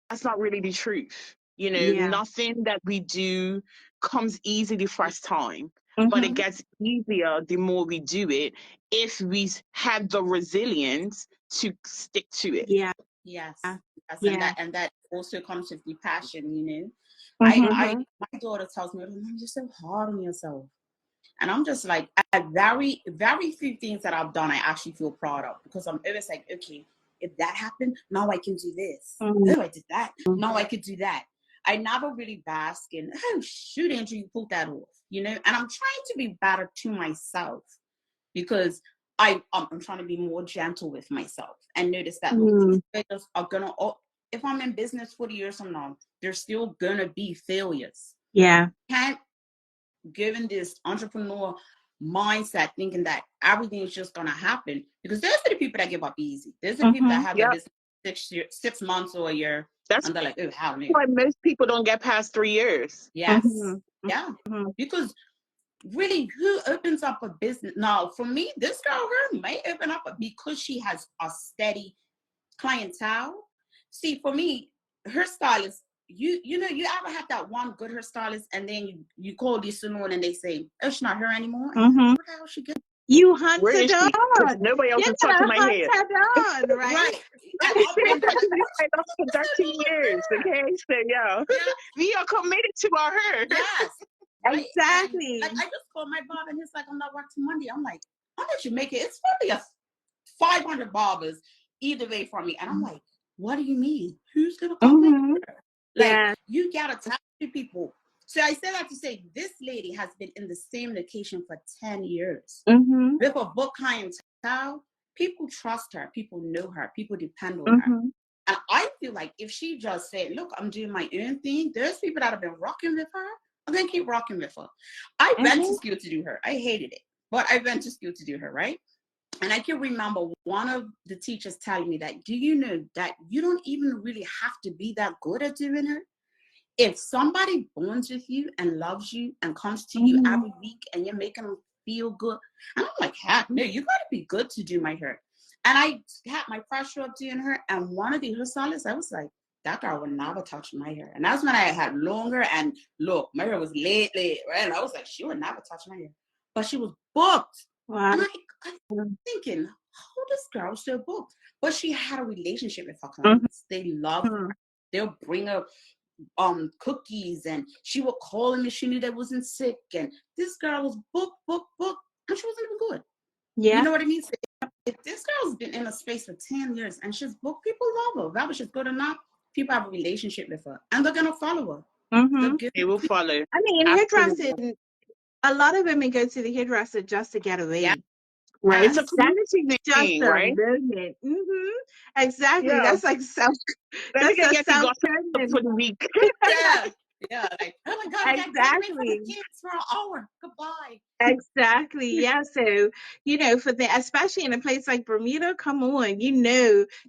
that's not really the truth. Nothing that we do comes easy the first time, but it gets easier the more we do it if we have the resilience to stick to it.
Yes. And that also comes with the passion, my daughter tells me, Mom, you're so hard on yourself. And I'm just like, at very, very few things that I've done, I actually feel proud of, because I'm always like, okay, if that happened, now I can do this. Oh, I did that. Now I could do that. I never really bask in, oh, shoot, Andrew, you pulled that off, And I'm trying to be better to myself, because I'm trying to be more gentle with myself and notice that these failures are gonna. If I'm in business 40 years from now, there's still gonna be failures. Can't given this entrepreneur mindset, thinking that everything is just gonna happen, because there's the people that give up easy. There's the people that have their business 6 months or a year. And they're like, oh, how many?
Why most people don't get past 3 years.
Yes. Yeah. Because really, who opens up a business? Now, for me, this girl here may open up because she has a steady clientele. See, for me, her stylist, you ever have that one good hairstylist, and then you call the salon and they say, oh, she's not here anymore? Where the hell she get?
You hunt
Where
her
is she?
down.
Nobody else is touching my hair.
Down, right?
Right. I lost for 13 years. Okay, so yeah, we are committed to our hair.
Yes. Right?
Exactly.
And, like, I just called my barber, and he's like, I'm not working Monday. I'm like, I'll let you make it. It's probably a 500 barbers either way from me. And I'm like, what do you mean? Who's gonna come in here? Like, you gotta talk to people. So I say that to say, this lady has been in the same location for 10 years. With a book clientele, people trust her, people know her, people depend on her. And I feel like if she just said, look, I'm doing my own thing, there's people that have been rocking with her. I'm gonna keep rocking with her. I went to school to do her. I hated it, but I went to school to do her, right? And I can remember one of the teachers telling me that, do you know that you don't even really have to be that good at doing her? if somebody bonds with you and loves you and comes to you every week and you're making them feel good, and I'm like, heck no, you gotta be good to do my hair. And I had my pressure up doing her, and one of the hairstylists, I was like, that girl would never touch my hair. And that's when I had longer, and look, my hair was laid, right? And I was like, she would never touch my hair. But she was booked.
Wow.
And I'm thinking, how this girl still booked? But she had a relationship with her clients. They loved her. They'll bring her cookies, and she would call him if she knew they wasn't sick. And this girl was booked, and she wasn't even good.
Yeah.
You know what I mean? So if this girl's been in a space for 10 years and she's booked, people love her. That was just good enough. People have a relationship with her, and they're gonna follow her.
They will follow.
I mean,
Absolutely.
hairdressing, a lot of women go to the hairdresser just to get away.
Yeah.
Right?
It's a community
Just
thing,
a
right?
moment. Exactly.
Yeah.
That's like
Let me
that's
get
a
the gossip for the week.
Yeah, like, oh my God, I got to wait for the kids for an hour. Goodbye.
Exactly. Yeah. So, for especially in a place like Bermuda, come on,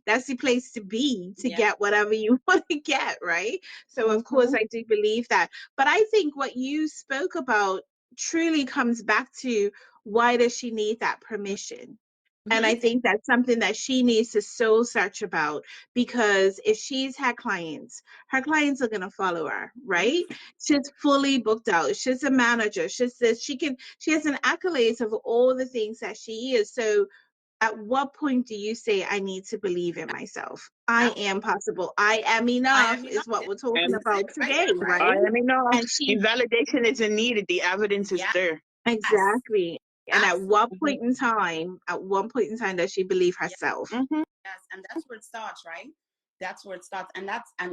that's the place to be to get whatever you want to get, right? So of course I do believe that. But I think what you spoke about truly comes back to, why does she need that permission? And I think that's something that she needs to soul search about, because if she's had clients, her clients are going to follow her, right? She's fully booked out. She's a manager. She's this, she has an accolades of all the things that she is. So at what point do you say, I need to believe in myself? I am possible. I am enough is what we're talking about today, right?
I am enough.
And
The validation isn't needed. The evidence is there.
Exactly. And at what point in time, does she believe herself?
Yes, and that's where it starts, right? That's where it starts, and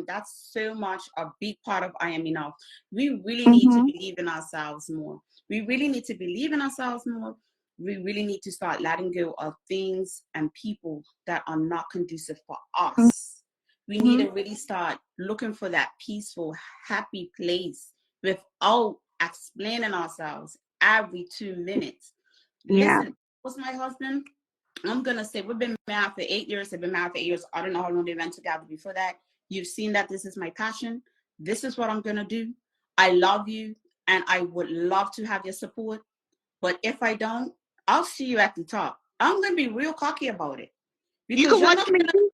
that's so much a big part of I am enough. We really need to believe in ourselves more. We really need to believe in ourselves more. We really need to start letting go of things and people that are not conducive for us. We need to really start looking for that peaceful, happy place without explaining ourselves every 2 minutes. Listen, what's my husband? I'm gonna say we've been married for 8 years. They've been married for 8 years. I don't know how long they went together before that. You've seen that this is my passion. This is what I'm gonna do. I love you, and I would love to have your support. But if I don't, I'll see you at the top. I'm gonna be real cocky about it, because
You can
you're
watch
not
me.
gonna do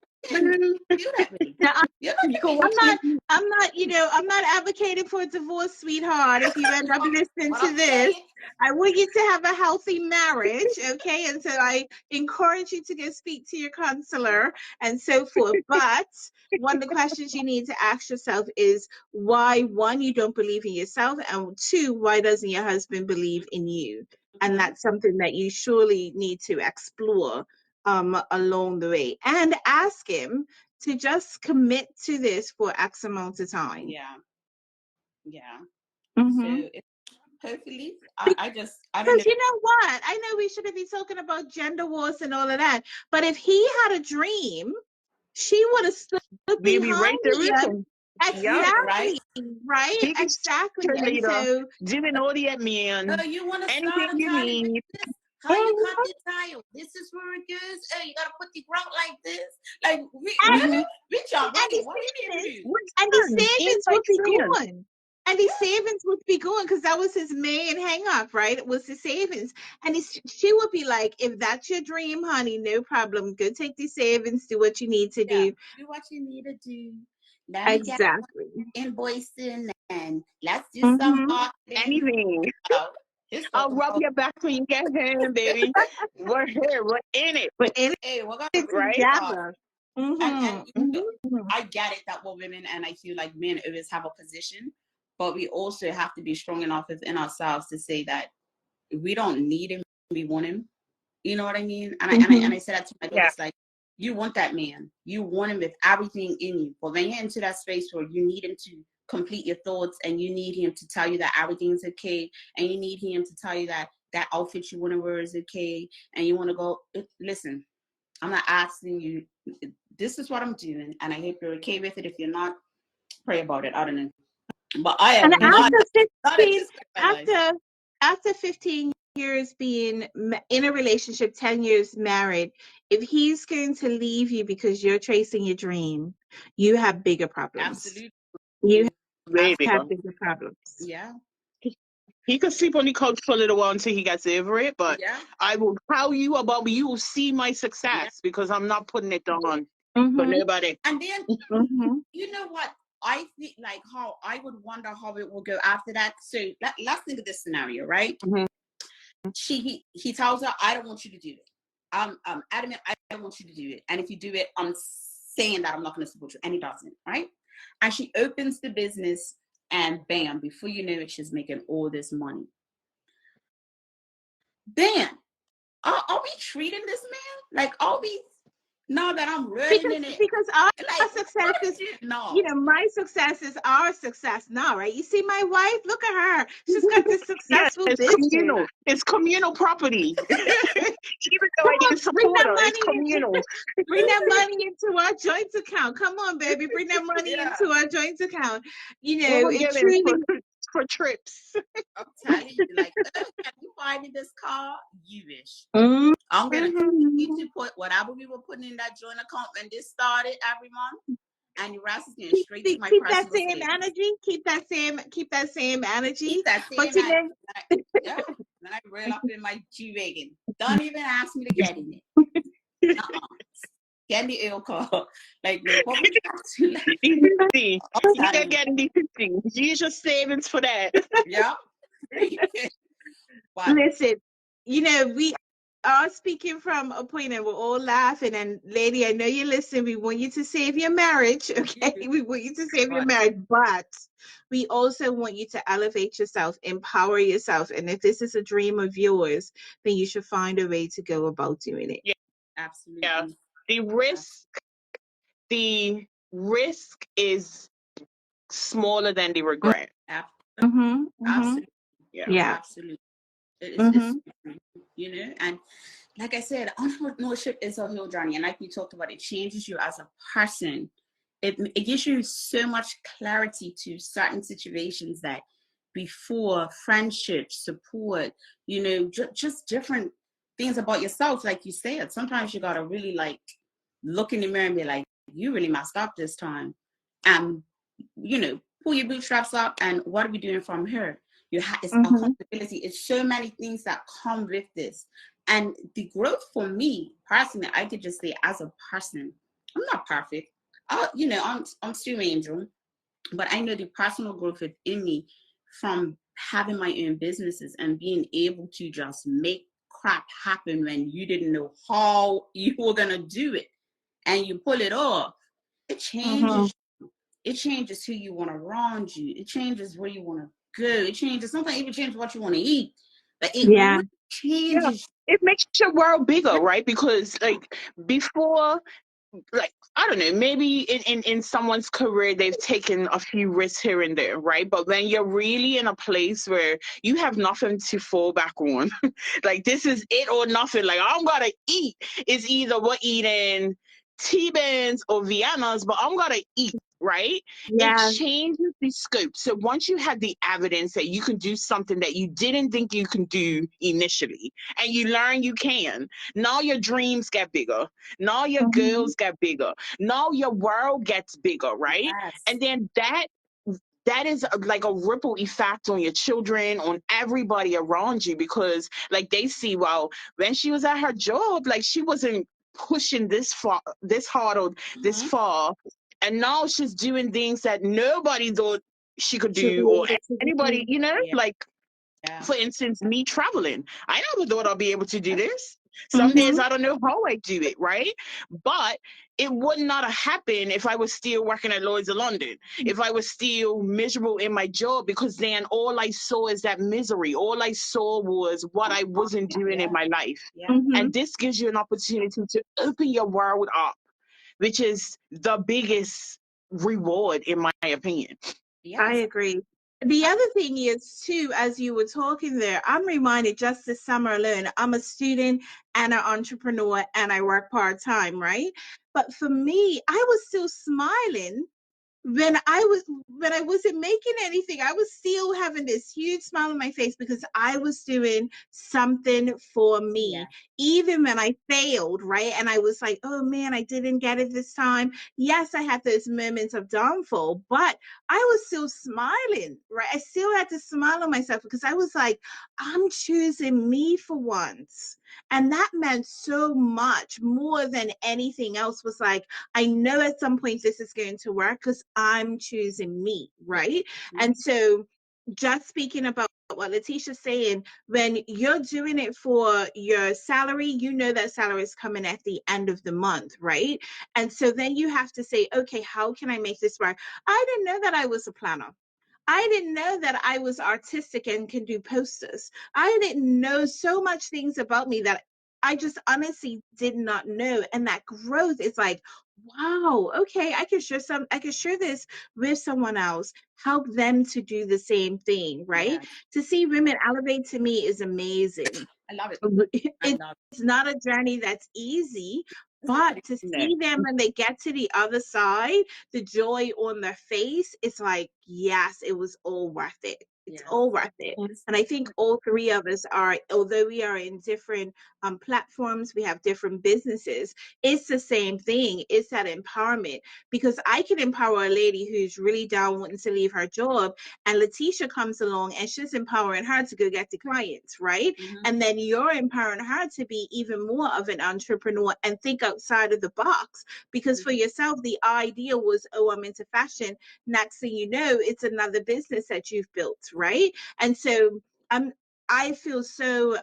that with me. You're not
I'm not advocating for a divorce, sweetheart. If you end up listening to this, I want you to have a healthy marriage, okay? And so I encourage you to go speak to your counselor and so forth. But one of the questions you need to ask yourself is, why, one, you don't believe in yourself, and two, why doesn't your husband believe in you? And that's something that you surely need to explore along the way, and ask him to just commit to this for X amount of time.
So hopefully, I don't know.
Because you know what? I know we shouldn't be talking about gender wars and all of that, but if he had a dream, she would have stood behind him. Exactly. Right? Exactly. And so,
doing all the admin.
You want to
anything
start a
you need.
How you cut the tile? This is where it goes. Oh, you gotta put the grout like this. Like really? We jump right in. What do you mean?
And the savings would be gone. And the savings would be gone, because that was his main hang up, right? It was the savings. And she would be like, if that's your dream, honey, no problem. Go take the savings, do what you need to do.
Do what you need to do.
Exactly.
Invoicing, and let's do some
anything. I'll rub your back when you get home, baby. We're here. We're in it.
Hey, we're gonna
right together.
And I get it that we're women, and I feel like men always have a position, but we also have to be strong enough within ourselves to say that we don't need him, we want him. You know what I mean? And I said that to my daughter. It's like, you want that man. You want him with everything in you. But when you're into that space where you need him to complete your thoughts, and you need him to tell you that everything's okay, and you need him to tell you that that outfit you want to wear is okay, and you want to go, listen, I'm not asking you. This is what I'm doing, and I hope you're okay with it. If you're not, pray about it. I don't know. But I am not.
After 15 years being in a relationship, 10 years married, if he's going to leave you because you're chasing your dream, you have bigger problems.
Absolutely.
You
way bigger.
Have bigger problems.
Yeah.
He could sleep on the couch for a little while until he gets over it, but
Yeah.
I will tell you about me. You will see my
Yeah.
success because I'm not putting it down for
Mm-hmm.
nobody.
And then
Mm-hmm.
you know what? I think like how I would wonder how it will go after that. So let's think of this scenario, right?
Mhm.
He tells her, I don't want you to do it. I'm adamant, I don't want you to do it. And if you do it, I'm saying that I'm not going to support you. And he doesn't, right? And she opens the business and bam, before you know it, she's making all this money. Then are we treating this man like are we now that I'm running in it?
Because our
Like
success
what
is,
is you? No.
you know, my success is our success now, right? You see my wife, look at her. She's got this
Yeah,
successful
it's
business.
communal. It's communal property. Even though
Come
I
on,
didn't support her, it's communal.
bring that money into our joint account. Come on, baby, bring that money
Yeah.
into our joint account. You
What
know,
we're
it
giving
truly.
for trips.
I'm telling you, like, oh, can you buy me this car? You wish.
Mm-hmm.
I'm gonna continue to put whatever we were putting in that joint account when this started every month, and the rest is going straight to my
Keep that
personal
same
savings.
energy. Keep that same energy.
Keep that
But
same
you know,
yeah. Then I roll up in my G-Wagon. Don't even ask me to get in it. Uh-uh. Get the oil car. Like, no, what would you have to like?
D50.
I'm
You
telling
can
you.
get an D50. Use your savings for that.
Yeah. But
listen, you know, we are speaking from a point and we're all laughing. And lady, I know you listen. We want you to save your marriage, okay? We want you to save your
but
marriage, but we also want you to elevate yourself, empower yourself. And if this is a dream of yours, then you should find a way to go about doing it.
Yeah.
absolutely.
The risk is smaller than the regret.
Mm-hmm, mm-hmm.
Absolutely.
Yeah.
Yeah.
Absolutely.
Mm-hmm.
It's you know, and like I said, entrepreneurship is a whole journey. And like we talked about, it changes you as a person. It gives you so much clarity to certain situations that before friendship, support, you know, just different things about yourself. Like you said, sometimes you got to really like look in the mirror and be like, you really messed up this time. And, you know, pull your bootstraps up and what are we doing from here? It's
Mm-hmm.
accountability. It's so many things that come with this. And the growth for me personally, I could just say as a person, I'm not perfect. You know, I'm still Angel, but I know the personal growth within me from having my own businesses and being able to just make crap happen when you didn't know how you were gonna do it, and you pull it off. It changes. It changes who you want around you. It changes where you want to go. It changes. Sometimes even changes what you want to eat. But it
Yeah.
really changes.
It makes your world bigger, right? Because like before, like I don't know, maybe in someone's career they've taken a few risks here and there, right? But when you're really in a place where you have nothing to fall back on, like this is it or nothing. Like I'm gonna eat. It's either we're eating T-Bans or Viennas, but I'm gonna eat. Right? It
Yeah.
changes the scope. So once you have the evidence that you can do something that you didn't think you can do initially, and you learn you can, now your dreams get bigger. Now your girls get bigger. Now your world gets bigger, right?
Yes.
And then that is like a ripple effect on your children, on everybody around you, because like they see, well, when she was at her job, like she wasn't pushing this far, this hard, or this
Mm-hmm.
far, and now she's doing things that nobody thought she could
Should
do,
be
or
able to
anybody,
do.
you know,
Yeah.
like
Yeah.
for instance, me traveling. I never thought I'd be able to do this. Some
Mm-hmm.
days I don't know how I do it, right? But it would not have happened if I was still working at Lloyd's of London, if I was still miserable in my job, because then all I saw is that misery. All I saw was what I wasn't doing in
Yeah.
my life.
Yeah.
Mm-hmm.
And this gives you an opportunity to open your world up, which is the biggest reward, in my opinion.
I
Yes.
agree. The other thing is too, as you were talking there, I'm reminded just this summer alone, I'm a student and an entrepreneur and I work part-time, right? But for me, I was still smiling when I wasn't making anything, I was still having this huge smile on my face because I was doing something for me.
Yeah.
Even when I failed, right? And I was like, oh man, I didn't get it this time. Yes, I had those moments of downfall, but I was still smiling, right? I still had to smile on myself because I was like, I'm choosing me for once. And that meant so much more than anything else. Was like, I know at some point this is going to work because I'm choosing me, right? And so, just speaking about what Letitia's saying, when you're doing it for your salary, you know that salary is coming at the end of the month, right? And so then you have to say, okay, how can I make this work? I didn't know that I was a planner. I didn't know that I was artistic and can do posters. I didn't know so much things about me that I just honestly did not know. And that growth is like, wow, okay, I can share this with someone else, help them to do the same thing, right?
Yeah.
To see women elevate to me is amazing.
I love it. I
It's
love
not a journey that's easy,
it.
but to see them when they get to the other side, the joy on their face, it's like, yes, it was all worth it. It's
Yes.
all worth it. And I think all three of us are, although we are in different platforms, we have different businesses, it's the same thing. It's that empowerment, because I can empower a lady who's really down wanting to leave her job, and Letitia comes along and she's empowering her to go get the clients, right? And then you're empowering her to be even more of an entrepreneur and think outside of the box. Because for yourself, the idea was, oh, I'm into fashion. Next thing you know, it's another business that you've built, right? And so I feel so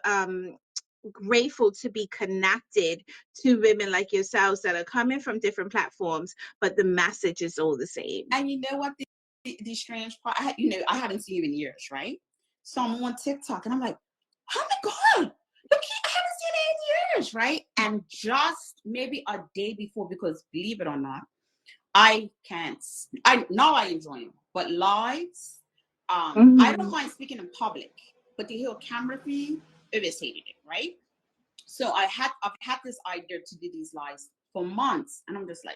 grateful to be connected to women like yourselves that are coming from different platforms, but the message is all the same.
And you know what? The strange part, I haven't seen you in years, right? So I'm on TikTok and I'm like, oh my God, look, I haven't seen it in years, right? And just maybe a day before, because believe it or not, I now I enjoy them, but lives, I don't mind speaking in public, but the whole camera thing, always hated it, right? So I've had this idea to do these lives for months, and I'm just like,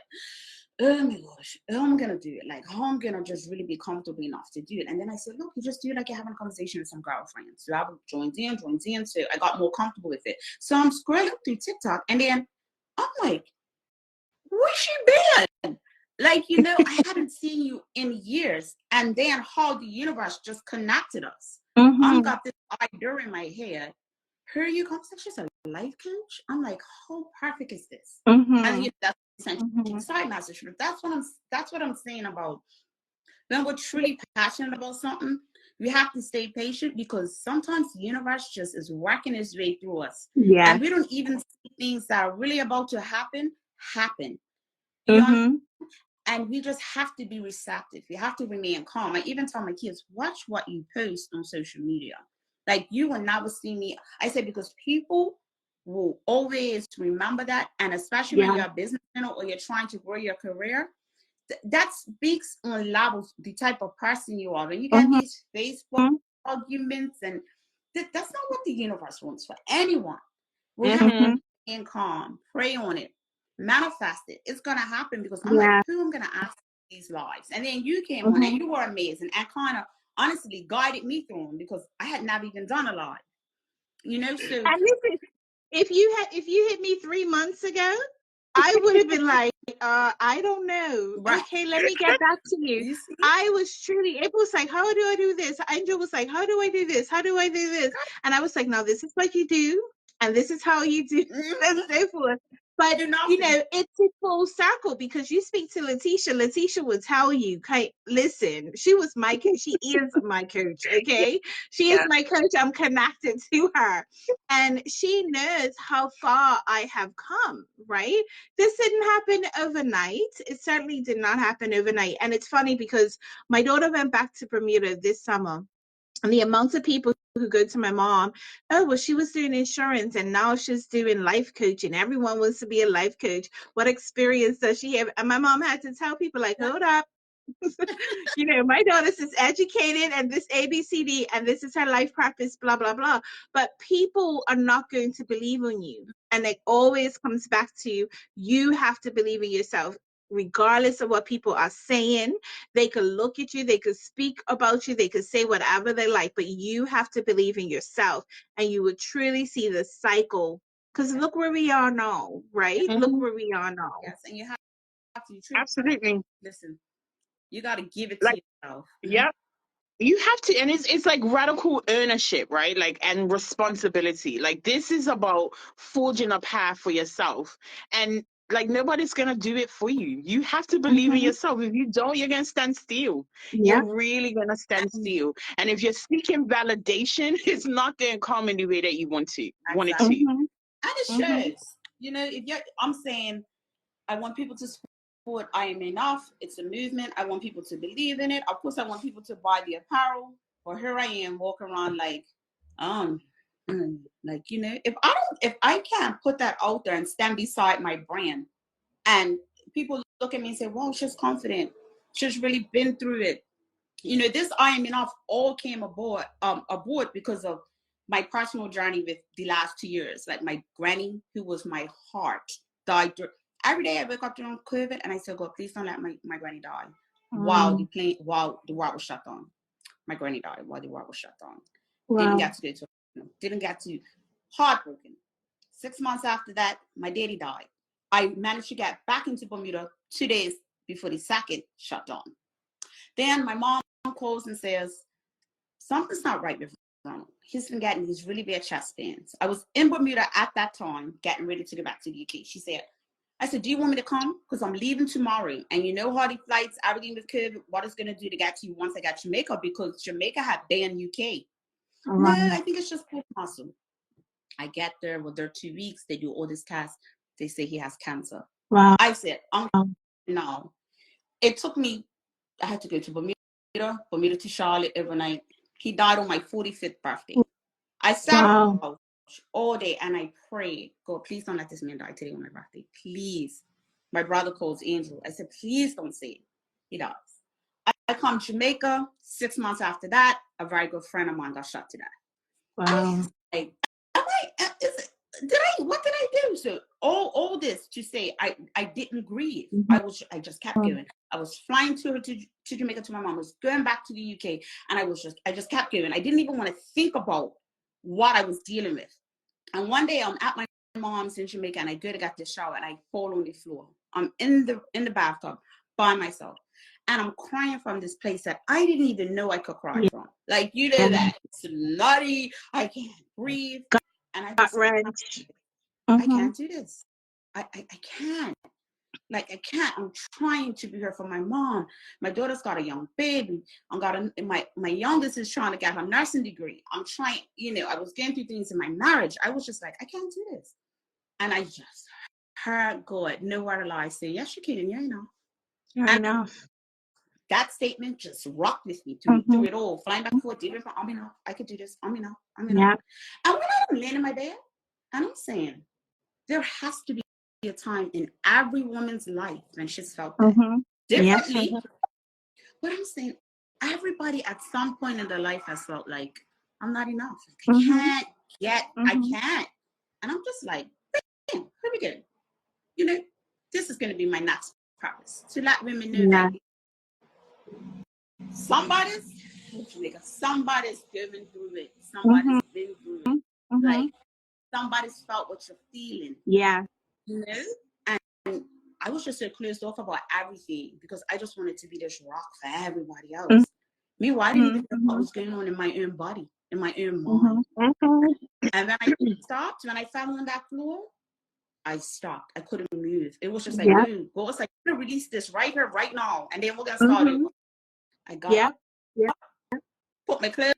oh my gosh, how am I gonna do it? Like, how am I gonna just really be comfortable enough to do it? And then I said, look, you just do it like you're having a conversation with some girlfriends. So I joined in, so I got more comfortable with it. So I'm scrolling through TikTok, and then I'm like, where's she been? Like, I hadn't seen you in years, and then how the universe just connected us. Got this idea in my head. Here you come, she's a life coach. I'm like, how perfect is this? And that's essentially side message. That's what I'm saying about when we're truly passionate about something, we have to stay patient, because sometimes the universe just is working its way through us.
Yeah.
And we don't even see things that are really about to happen. You know? And we just have to be receptive. We have to remain calm. I even tell my kids, watch what you post on social media. Like, you will never see me. I say, because people will always remember that. And especially when you're a business owner or you're trying to grow your career, that speaks on levels, the type of person you are. When you get these Facebook arguments, and that's not what the universe wants for anyone. We have to be calm, pray on it, manifest it. It's going to happen, because I'm like, who am I going to ask these lives? And then you came on, and you were amazing, and kind of honestly guided me through them, because I had never even done a live. So
and listen, if you hit me 3 months ago, I would have been like, I don't know.
Right.
Okay, let me get back to you. I was truly, it was like, how do I do this? Angel was like, how do I do this? How do I do this? And I was like, no, this is what you do, and this is how you do, and so forth. But it's a full circle, because you speak to Letitia. Letitia will tell you, okay, listen, she was my coach. She is my coach. Okay, she is my coach. I'm connected to her, and she knows how far I have come. Right? This didn't happen overnight. It certainly did not happen overnight. And it's funny, because my daughter went back to Bermuda this summer, and the amount of people who go to my mom, oh, well, she was doing insurance and now she's doing life coaching. Everyone wants to be a life coach. What experience does she have? And my mom had to tell people, like, hold up. My daughter's is educated, and this ABCD, and this is her life practice, blah, blah, blah. But people are not going to believe in you. And it always comes back to, you have to believe in yourself. regardless of what people are saying. They could look at you, they could speak about you, they could say whatever they like, but you have to believe in yourself, and you would truly see the cycle. Because look where we are now, right? Look
Mhm.
where we are now.
Yes, and you have to truly
Absolutely.
listen. You got to give it
Like,
to yourself.
yeah. You have to, and it's like radical ownership, right? Like, and responsibility. Like, this is about forging a path for yourself, and like nobody's gonna do it for you. You have to believe in
Mhm.
yourself. If you don't, you're gonna stand still.
Yeah.
You're really gonna stand still. And if you're seeking validation, it's not gonna come in the way that you want it
Exactly.
to.
Mhm.
And it
Mhm.
shows. You know, if you're, I'm saying, I want people to support I Am Enough. It's a movement. I want people to believe in it. Of course, I want people to buy the apparel. But here I am walking around like, um, like, you know, if I can't put that out there and stand beside my brand, and people look at me and say, "Wow, she's confident. She's really been through it." You know, this I Am Enough all came aboard because of my personal journey with the last 2 years. Like my granny, who was my heart, died. Every day I wake up during COVID and I say, God, please don't let my granny die. While the world was shut down. My granny died while the world was shut down. Didn't
Wow.
get to go to, didn't get to, heartbroken. 6 months after that, my daddy died. I managed to get back into Bermuda 2 days before the second shutdown. Then my mom calls and says, something's not right with Ronald. He's been getting these really bad chest pains. I was in Bermuda at that time, getting ready to go back to the UK. She said, I said, do you want me to come? Because I'm leaving tomorrow. And you know how the flights, everything with COVID, what it's going to do to get to you once I got Jamaica, because Jamaica had banned UK. No, I think it's just pulled muscle. I get there, well, they're 2 weeks. They do all this tests. They say he has cancer.
Wow.
I said, no. It took me, I had to go to Bermuda to Charlotte overnight. He died on my 45th birthday. I sat on the couch all day and I prayed, God, please don't let this man die today on my birthday. Please. My brother calls Angel. I said, please don't say it. He dies. I come to Jamaica. 6 months after that, a very good friend of mine got shot to death.
Wow.
What did I do? So all this to say I didn't grieve. I just kept going. I was flying to Jamaica to my mom. I was going back to the UK, and I just kept going. I didn't even want to think about what I was dealing with. And one day I'm at my mom's in Jamaica, and I go to get the shower, and I fall on the floor. I'm in the bathtub by myself, and I'm crying from this place that I didn't even know I could cry from. Like, you know, that it's nutty. I can't breathe. And I just said, I can't do this. I can't. Like, I can't. I'm trying to be here for my mom. My daughter's got a young baby. My youngest is trying to get her nursing degree. I'm trying, you know, I was going through things in my marriage. I was just like, I can't do this. And I just heard God, no word of lie, say, yes, you can. Yeah, you know.
You're enough.
That statement just rocked with me through it all, flying back and forth, I'm enough. I could do this. I'm enough. I'm enough.
Yeah.
And when I'm laying in my bed, and I'm saying, there has to be a time in every woman's life when she's felt that differently.
Yes.
But I'm saying, everybody at some point in their life has felt like, I'm not enough. I can't. And I'm just like, damn, here we go. You know, this is going to be my next purpose, to let women know that somebody's going through it. Somebody's been through it. Like, somebody's felt what you're feeling.
Yeah.
You know? And I was just so closed off about everything because I just wanted to be this rock for everybody else. Meanwhile, I didn't even know what was going on in my own body, in my own mind. And when I stopped, when I fell on that floor, I stopped. I couldn't move. It was just like, no, God was like, I'm going to release this right here, right now. And then we're going to start it. I got up, put my clothes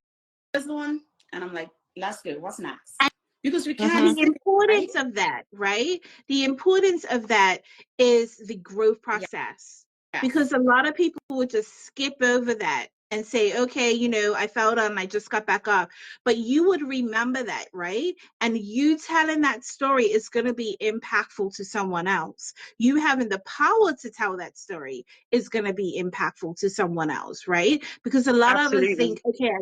on, and I'm like, let's go. What's next? Because we can't.
The importance of that, right? The importance of that is the growth process.
Yes.
Because a lot of people would just skip over that and say, okay, you know, I fell down, I just got back up. But you would remember that, right? And you telling that story is going to be impactful to someone else. You having the power to tell that story is going to be impactful to someone else, right? Because a lot of us think, okay,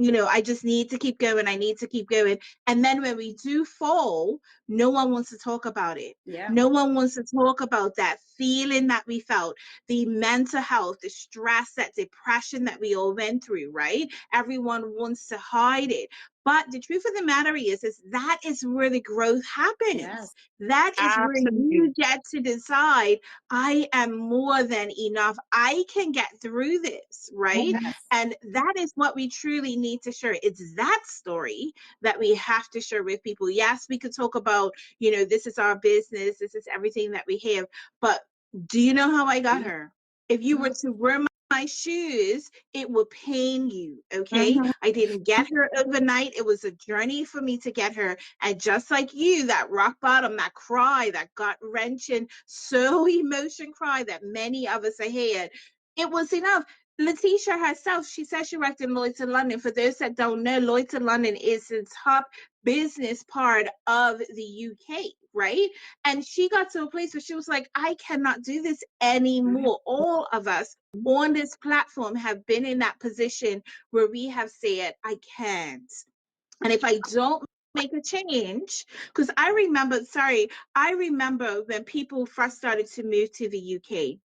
I just need to keep going. I need to keep going. And then when we do fall, no one wants to talk about it.
Yeah.
No one wants to talk about that feeling that we felt, the mental health, the stress, that depression that we all went through, right? Everyone wants to hide it. But the truth of the matter is that is where the growth happens.
Yes.
That is where
Absolutely.
you get to decide, I am more than enough. I can get through this, right?
Yes.
And that is what we truly need to share. It's that story that we have to share with people. Yes, we could talk about, this is our business, this is everything that we have. But do you know how I got her? If you were to wear my shoes, it would pain you. Okay.
Mhm.
I didn't get her overnight. It was a journey for me to get her. And just like you, that rock bottom, that cry, that gut wrenching, so emotion cry that many of us have had, it was enough. Letitia herself, she says she worked in Lloyd's of London. For those that don't know, Lloyd's of London is the top business part of the UK, right? And she got to a place where she was like, I cannot do this anymore. All of us on this platform have been in that position where we have said, I can't. And if I don't make a change, because I remember when people first started to move to the UK.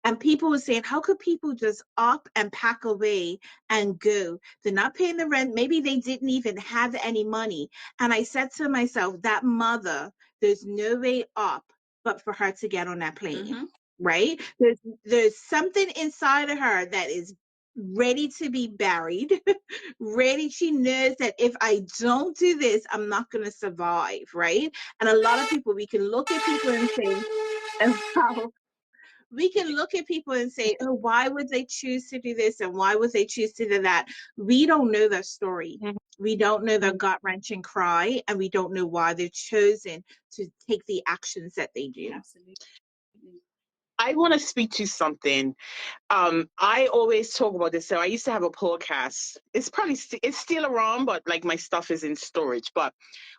And people were saying, how could people just up and pack away and go? They're not paying the rent. Maybe they didn't even have any money. And I said to myself, that mother, there's no way up but for her to get on that plane, right? There's something inside of her that is ready to be buried, ready. She knows that if I don't do this, I'm not going to survive, right? And a lot of people, we can look at people and say, oh, wow, we can look at people and say, oh, why would they choose to do this? And why would they choose to do that? We don't know their story. We don't know their gut wrenching cry. And we don't know why they're chosen to take the actions that they do.
Absolutely.
I want to speak to something. I always talk about this. So I used to have a podcast. It's probably it's still around, but like my stuff is in storage. But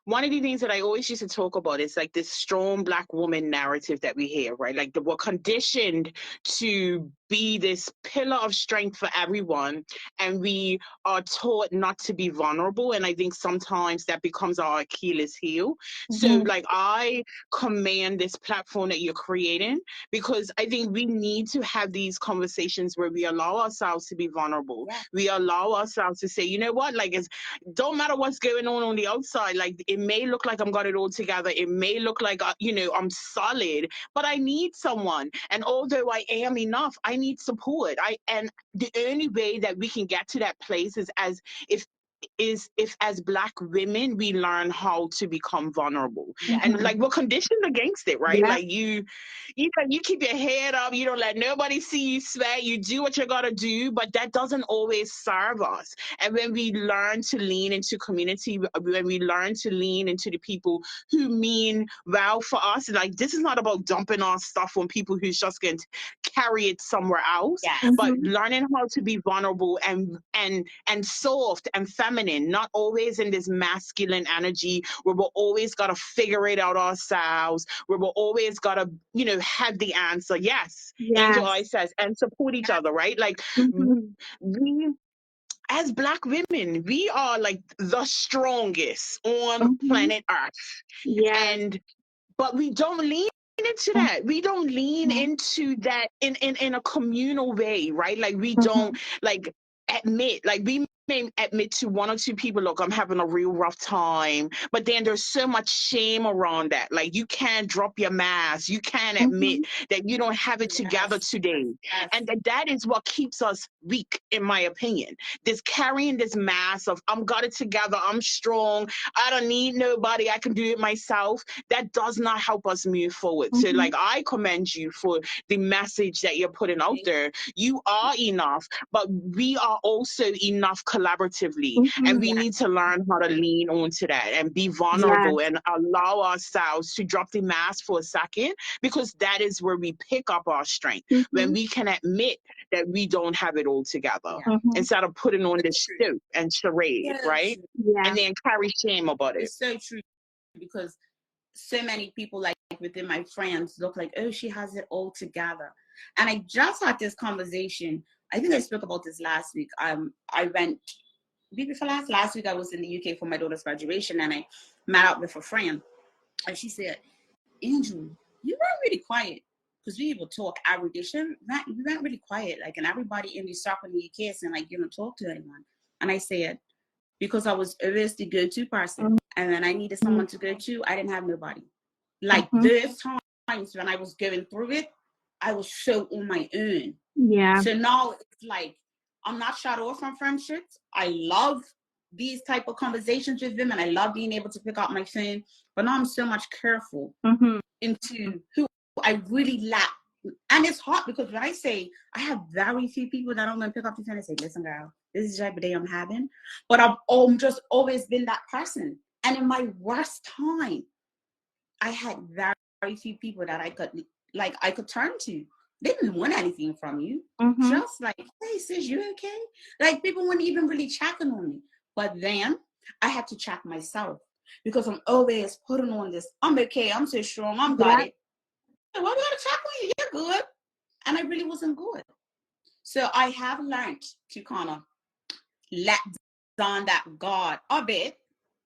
one of the things that I always used to talk about is like this strong Black woman narrative that we hear, right? Like we're conditioned to be this pillar of strength for everyone, and we are taught not to be vulnerable. And I think sometimes that becomes our Achilles heel. So like I command this platform that you're creating, because I think we need to have these conversations where we allow ourselves to be vulnerable.
Yeah.
We allow ourselves to say, you know what, like it don't matter what's going on the outside. Like it may look like I'm got it all together. It may look like, I'm solid, but I need someone. And although I am enough, I need support. And the only way that we can get to that place is if as Black women we learn how to become vulnerable. And like we're conditioned against it, right? Like you keep your head up, you don't let nobody see you sweat, you do what you gotta do, but that doesn't always serve us. And when we learn to lean into community, when we learn to lean into the people who mean well for us, like this is not about dumping our stuff on people who's just going to carry it somewhere else, but learning how to be vulnerable and soft and feminine, not always in this masculine energy where we're always gotta figure it out ourselves, where we're always gotta, have the answer. Yes. Angel Eye says, and support each other, right? Like we as Black women, we are like the strongest on planet Earth. But we don't lean into that. We don't lean into that in a communal way, right? Like we don't like admit, like we may admit to one or two people, look, I'm having a real rough time. But then there's so much shame around that. Like you can't drop your mask. You can't admit that you don't have it together today. And that is what keeps us weak, in my opinion. This carrying this mask of I'm got it together, I'm strong, I don't need nobody, I can do it myself. That does not help us move forward. So like I commend you for the message that you're putting out there. You are enough, but we are also enough collaboratively. And we need to learn how to lean onto that and be vulnerable and allow ourselves to drop the mask for a second, because that is where we pick up our strength, when we can admit that we don't have it all together, instead of putting on this show and charade, right? And then carry shame about it.
It's so true, because so many people, like within my friends, look like, oh, she has it all together. And I just had this conversation. I think I spoke about this last week. I went week before last week I was in the UK for my daughter's graduation, and I met up with a friend, and she said, Andrew, you weren't really quiet, because we would talk our audition. We weren't really quiet, like, and everybody in the circle in the UK saying like, you don't talk to anyone. And I said, because I was always the go-to person, and when I needed someone to go to, I didn't have nobody. Like those times when I was going through it, I was so on my own.
Yeah.
So now it's like I'm not shut off from friendships. I love these type of conversations with them, and I love being able to pick up my phone. But now I'm so much careful into who I really lack. And it's hard because when I say I have very few people that I'm going to pick up the phone and say, listen, girl, this is the type of day I'm having. But I've just always been that person. And in my worst time, I had very, very few people that I could turn to. They didn't want anything from you. Just like, hey, sis, you okay? Like, people weren't even really checking on me. But then I had to check myself, because I'm always putting on this, I'm okay, I'm so strong, I'm got it. Why we gotta check on you? You're good. And I really wasn't good. So I have learned to kind of let down that guard a bit.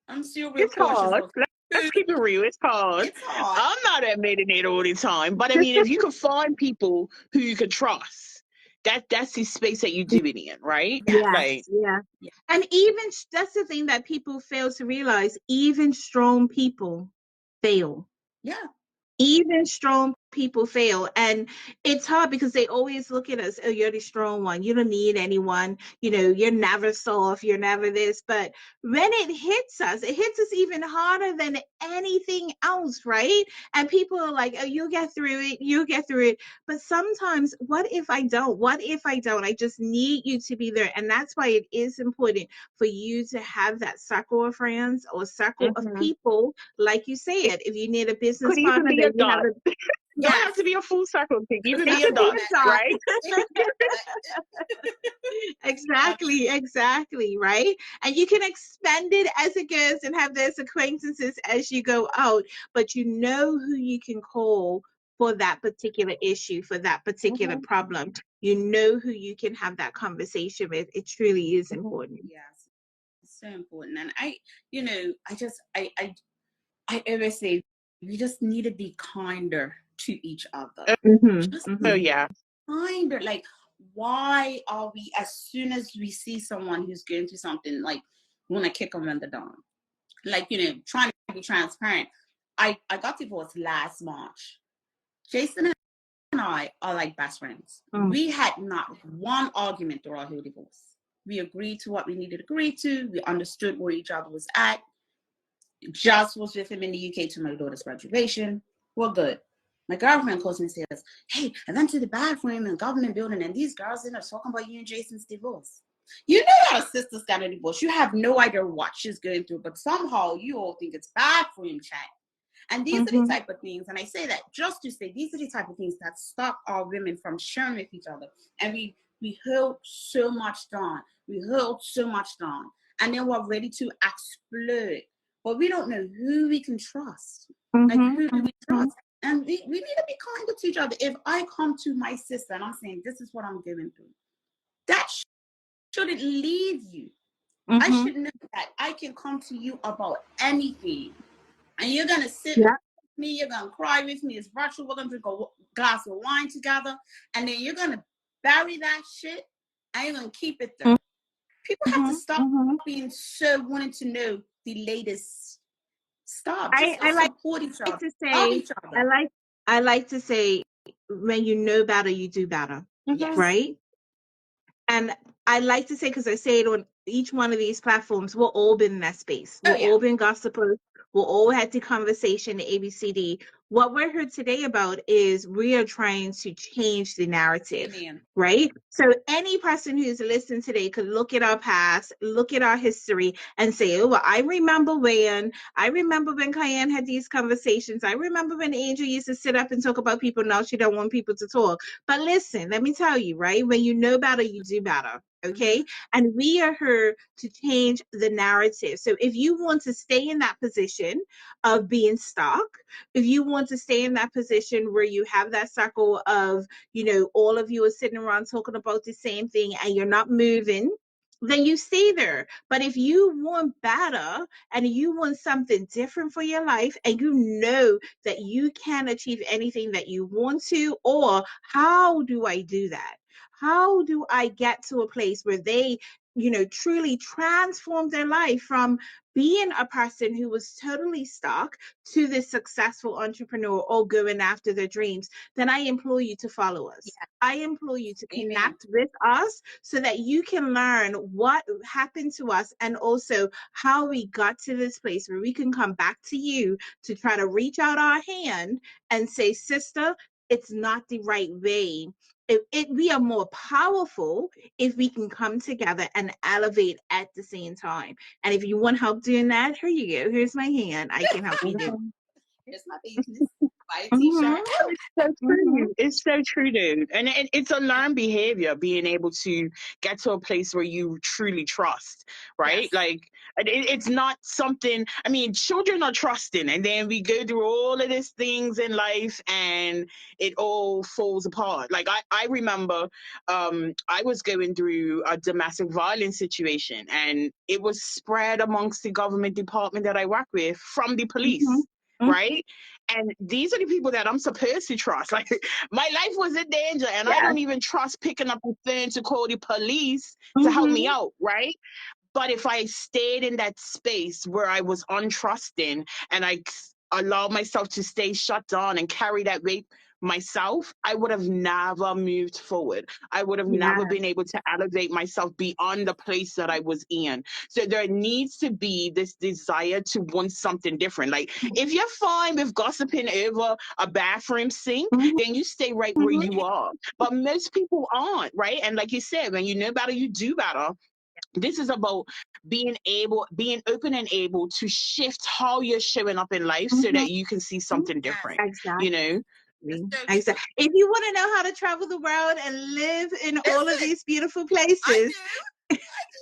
I'm still real cautious.
Let's keep it real. It's hard.
It's hard.
I'm not admitting it all the time, but I mean, if you can find people who you can trust, that's the space that you do it in, right?
Yeah.
Like,
yeah. And even that's the thing that people fail to realize. Even strong people fail.
Yeah.
Even strong people fail, and it's hard because they always look at us, oh, you're the strong one, you don't need anyone, you know, you're never soft, you're never this. But when it hits us even harder than anything else, right? And people are like, oh, you'll get through it. But sometimes, what if I don't? I just need you to be there. And that's why it is important for you to have that circle of friends or circle of people. Like you said, if you need a business
could even
partner,
be a dot.
Don't
have to be a full circle thing. Even be a
It could be
dot,
a dot.
right?
Exactly, right? And you can expand it as it goes and have those acquaintances as you go out, but you know who you can call for that particular issue, for that particular problem. You know who you can have that conversation with. It truly is important.
Yes, it's so important. And I always say we just need to be kinder to each other.
Oh yeah.
Kinder. Like, why are we, as soon as we see someone who's going through something, like, want to kick them in the dawn? Like, trying to be transparent. I got divorced last March. Jason and I are like best friends. We had not one argument through our whole divorce. We agreed to what we needed to agree to. We understood where each other was at. Just was with him in the UK to my daughter's graduation. We're good. My girlfriend calls me and says, hey, I went to the bathroom in the government building, and these girls in there talking about you and Jason's divorce. You know our sister's got a divorce. You have no idea what she's going through, but somehow you all think it's bathroom chat. And these are the type of things, and I say that just to say, these are the type of things that stop our women from sharing with each other. And we hold so much down. And then we're ready to explode. But we don't know who we can trust. Like, who do we trust? And we need to be kind to each other. If I come to my sister and I'm saying, this is what I'm going through, that shouldn't leave you. I should know that I can come to you about anything. And you're going to sit with me, you're going to cry with me. It's virtual. We're going to drink a glass of wine together. And then you're going to bury that shit and you're going to keep it there. People have to stop being so wanting to know the latest stuff. I like support each other.
To say, I like to say, when you know better, you do better. Right? And I like to say, because I say it on each one of these platforms, we're all been in that space. We're all been gossipers. We're all had the conversation, the ABCD. What we're here today about is we are trying to change the narrative, right? So any person who's listening today could look at our past, look at our history, and say, oh, well, I remember when Cayenne had these conversations. I remember when Angel used to sit up and talk about people. Now she don't want people to talk. But listen, let me tell you, right? When you know better, you do better. Okay. And we are here to change the narrative. So if you want to stay in that position of being stuck, if you want to stay in that position where you have that circle of, all of you are sitting around talking about the same thing and you're not moving, then you stay there. But if you want better and you want something different for your life, and you know that you can achieve anything that you want to, or how do I do that? How do I get to a place where they, truly transform their life from being a person who was totally stuck to this successful entrepreneur or going after their dreams? Then I implore you to follow us.
Yeah.
I implore you to
Amen.
connect with us so that you can learn what happened to us, and also how we got to this place where we can come back to you to try to reach out our hand and say, sister, it's not the right way. We are more powerful if we can come together and elevate at the same time. And if you want help doing that, here you go. Here's my hand. I can help you do it.
Here's my business. Buy a
Mhm.
t-shirt.
It's so true.
Mhm.
It's so true, dude. And it's a learned behavior, being able to get to a place where you truly trust, right?
Yes.
Like, it's not something, I mean, children are trusting, and then we go through all of these things in life and it all falls apart. Like, I remember I was going through a domestic violence situation, and it was spread amongst the government department that I work with from the
Mhm.
police,
Mhm.
right? And these are the people that I'm supposed to trust. Like, my life was in danger, and I
Yes.
don't even trust picking up the phone to call the police to help me
Mhm.
out, right? But if I stayed in that space where I was untrusting, and I allowed myself to stay shut down and carry that weight myself, I would have never moved forward. I would have never
Yes.
been able to elevate myself beyond the place that I was in. So there needs to be this desire to want something different. Like, if you're fine with gossiping over a bathroom sink,
Mhm.
then you stay right where you are. But most people aren't, right? And like you said, when you know better, you do better. This is about being open and able to shift how you're showing up in life so
Mhm.
that you can see something
Yes.
different, you
Exactly.
know?
It's so true.
Exactly. If you want to know how to travel the world and live in all of
Listen,
these beautiful
I
places,
do. I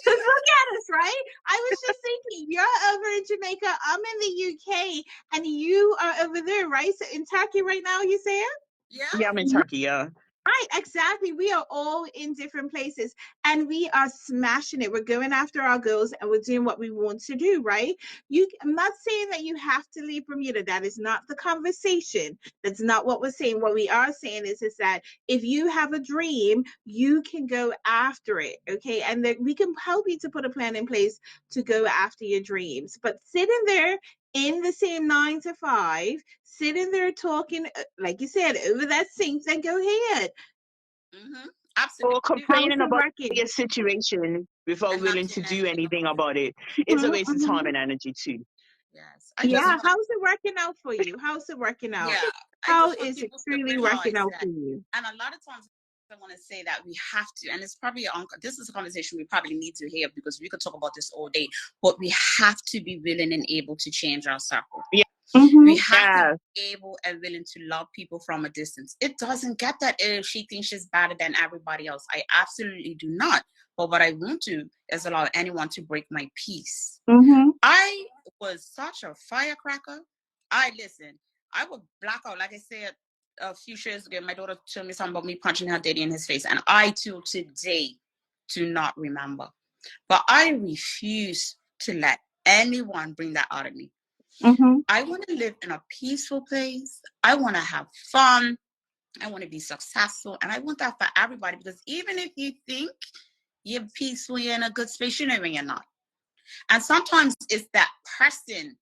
because
do.
look at us, right? I was just thinking, you're over in Jamaica, I'm in the UK, and you are over there, right? So in Turkey right now, you say it?
Yeah.
Yeah, I'm in Turkey, yeah.
Right, exactly. We are all in different places, and we are smashing it. We're going after our goals, and we're doing what we want to do, right? I'm not saying that you have to leave Bermuda. That is not the conversation. That's not what we're saying. What we are saying is that if you have a dream, you can go after it, okay? And that we can help you to put a plan in place to go after your dreams. But sitting there in the same 9 to 5, sitting there talking, like you said, over that sink, then go ahead.
Mm-hmm.
Or
Absolutely.
How's
complaining
it
about
working?
your situation without
And not
willing to
doing
do
anything
anything
about it.
about it. It's a
Mhm,
waste of time
mhm.
and energy too.
Yes. I just
Yeah,
want,
how's it working out for you? How's it working out?
yeah, I
How
just want
is it
people to
truly working
realize
out for
that.
you?
And a lot of times I want to say that we have to, and it's probably this is a conversation we probably need to hear, because we could talk about this all day, but we have to be willing and able to change our circle.
Yeah.
We
Mm-hmm.
have to be able and willing to love people from a distance. It doesn't get that she thinks she's better than everybody else. I absolutely do not. But what I won't do is allow anyone to break my peace.
Mm-hmm.
I was such a firecracker. Listen, I would black out. Like I said a few years ago, my daughter told me something about me punching her daddy in his face. And I till today do not remember. But I refuse to let anyone bring that out of me.
Mm-hmm.
I want to live in a peaceful place. I want to have fun. I want to be successful. And I want that for everybody, because even if you think you're peaceful, you're in a good space, you know when you're not. And sometimes it's that person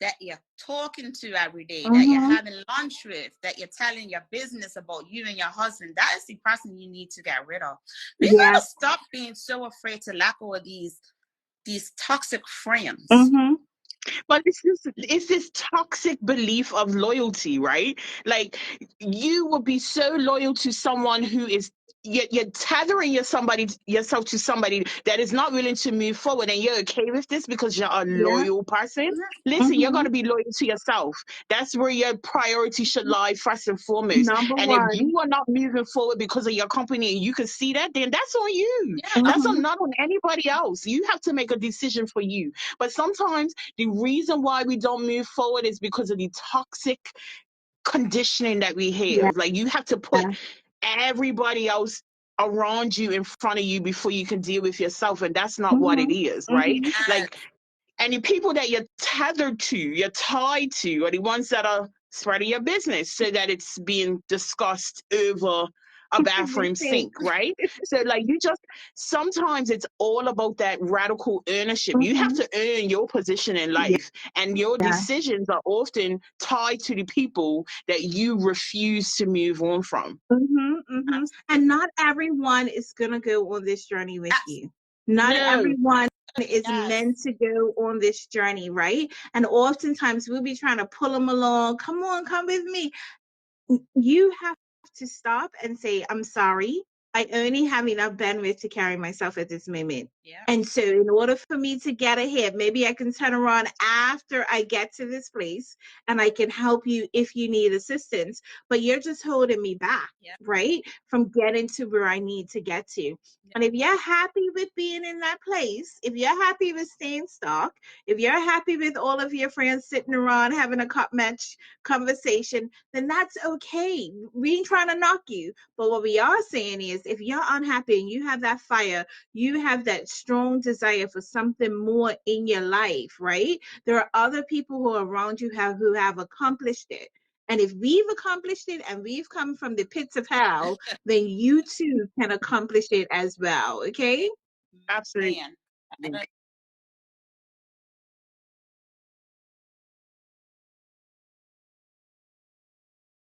that you're talking to every day, that you're
Mm-hmm.
having lunch with, that you're telling your business about, you and your husband. That is the person you need to get rid of. We
Yeah.
gotta stop being so afraid to let go of these toxic friends.
Mm-hmm.
But it's this toxic belief of loyalty, right? Like, you will be so loyal to someone who is, you're tethering yourself to somebody that is not willing to move forward, and you're okay with this because you're a
Yeah.
loyal person. Listen, you're
Mm-hmm.
going to be loyal to yourself. That's where your priority should lie first and foremost.
Number
And if
one.
you are not moving forward because of your company and you can see that, then that's on you.
Yeah,
That's
Mm-hmm.
not on anybody else. You have to make a decision for you. But sometimes the reason why we don't move forward is because of the toxic conditioning that we
Yeah.
have. Like, you have to put everybody else around you, in front of you, before you can deal with yourself. And that's not what it is, right? Like, and the people that you're tethered to, you're tied to, are the ones that are spreading your business so that it's being discussed over a bathroom sink, right? So like, you just, sometimes it's all about that radical ownership. You have to earn your position in life, and your decisions are often tied to the people that you refuse to move on from.
And not everyone is gonna go on this journey with you. Not everyone is meant to go on this journey, right? And oftentimes we'll be trying to pull them along. Come on, come with me. You have to stop and say, I'm sorry. I only have enough bandwidth to carry myself at this moment. And so in order for me to get ahead, maybe I can turn around after I get to this place and I can help you if you need assistance, but you're just holding me back, right? From getting to where I need to get to. And if you're happy with being in that place, if you're happy with staying stuck, if you're happy with all of your friends sitting around having a cup match conversation, then that's okay. We ain't trying to knock you. But what we are saying is, if you're unhappy and you have that fire, you have that strong desire for something more in your life, right? There are other people who are around you who have accomplished it. And if we've accomplished it and we've come from the pits of hell, then you too can accomplish it as well. Okay?
Absolutely.
And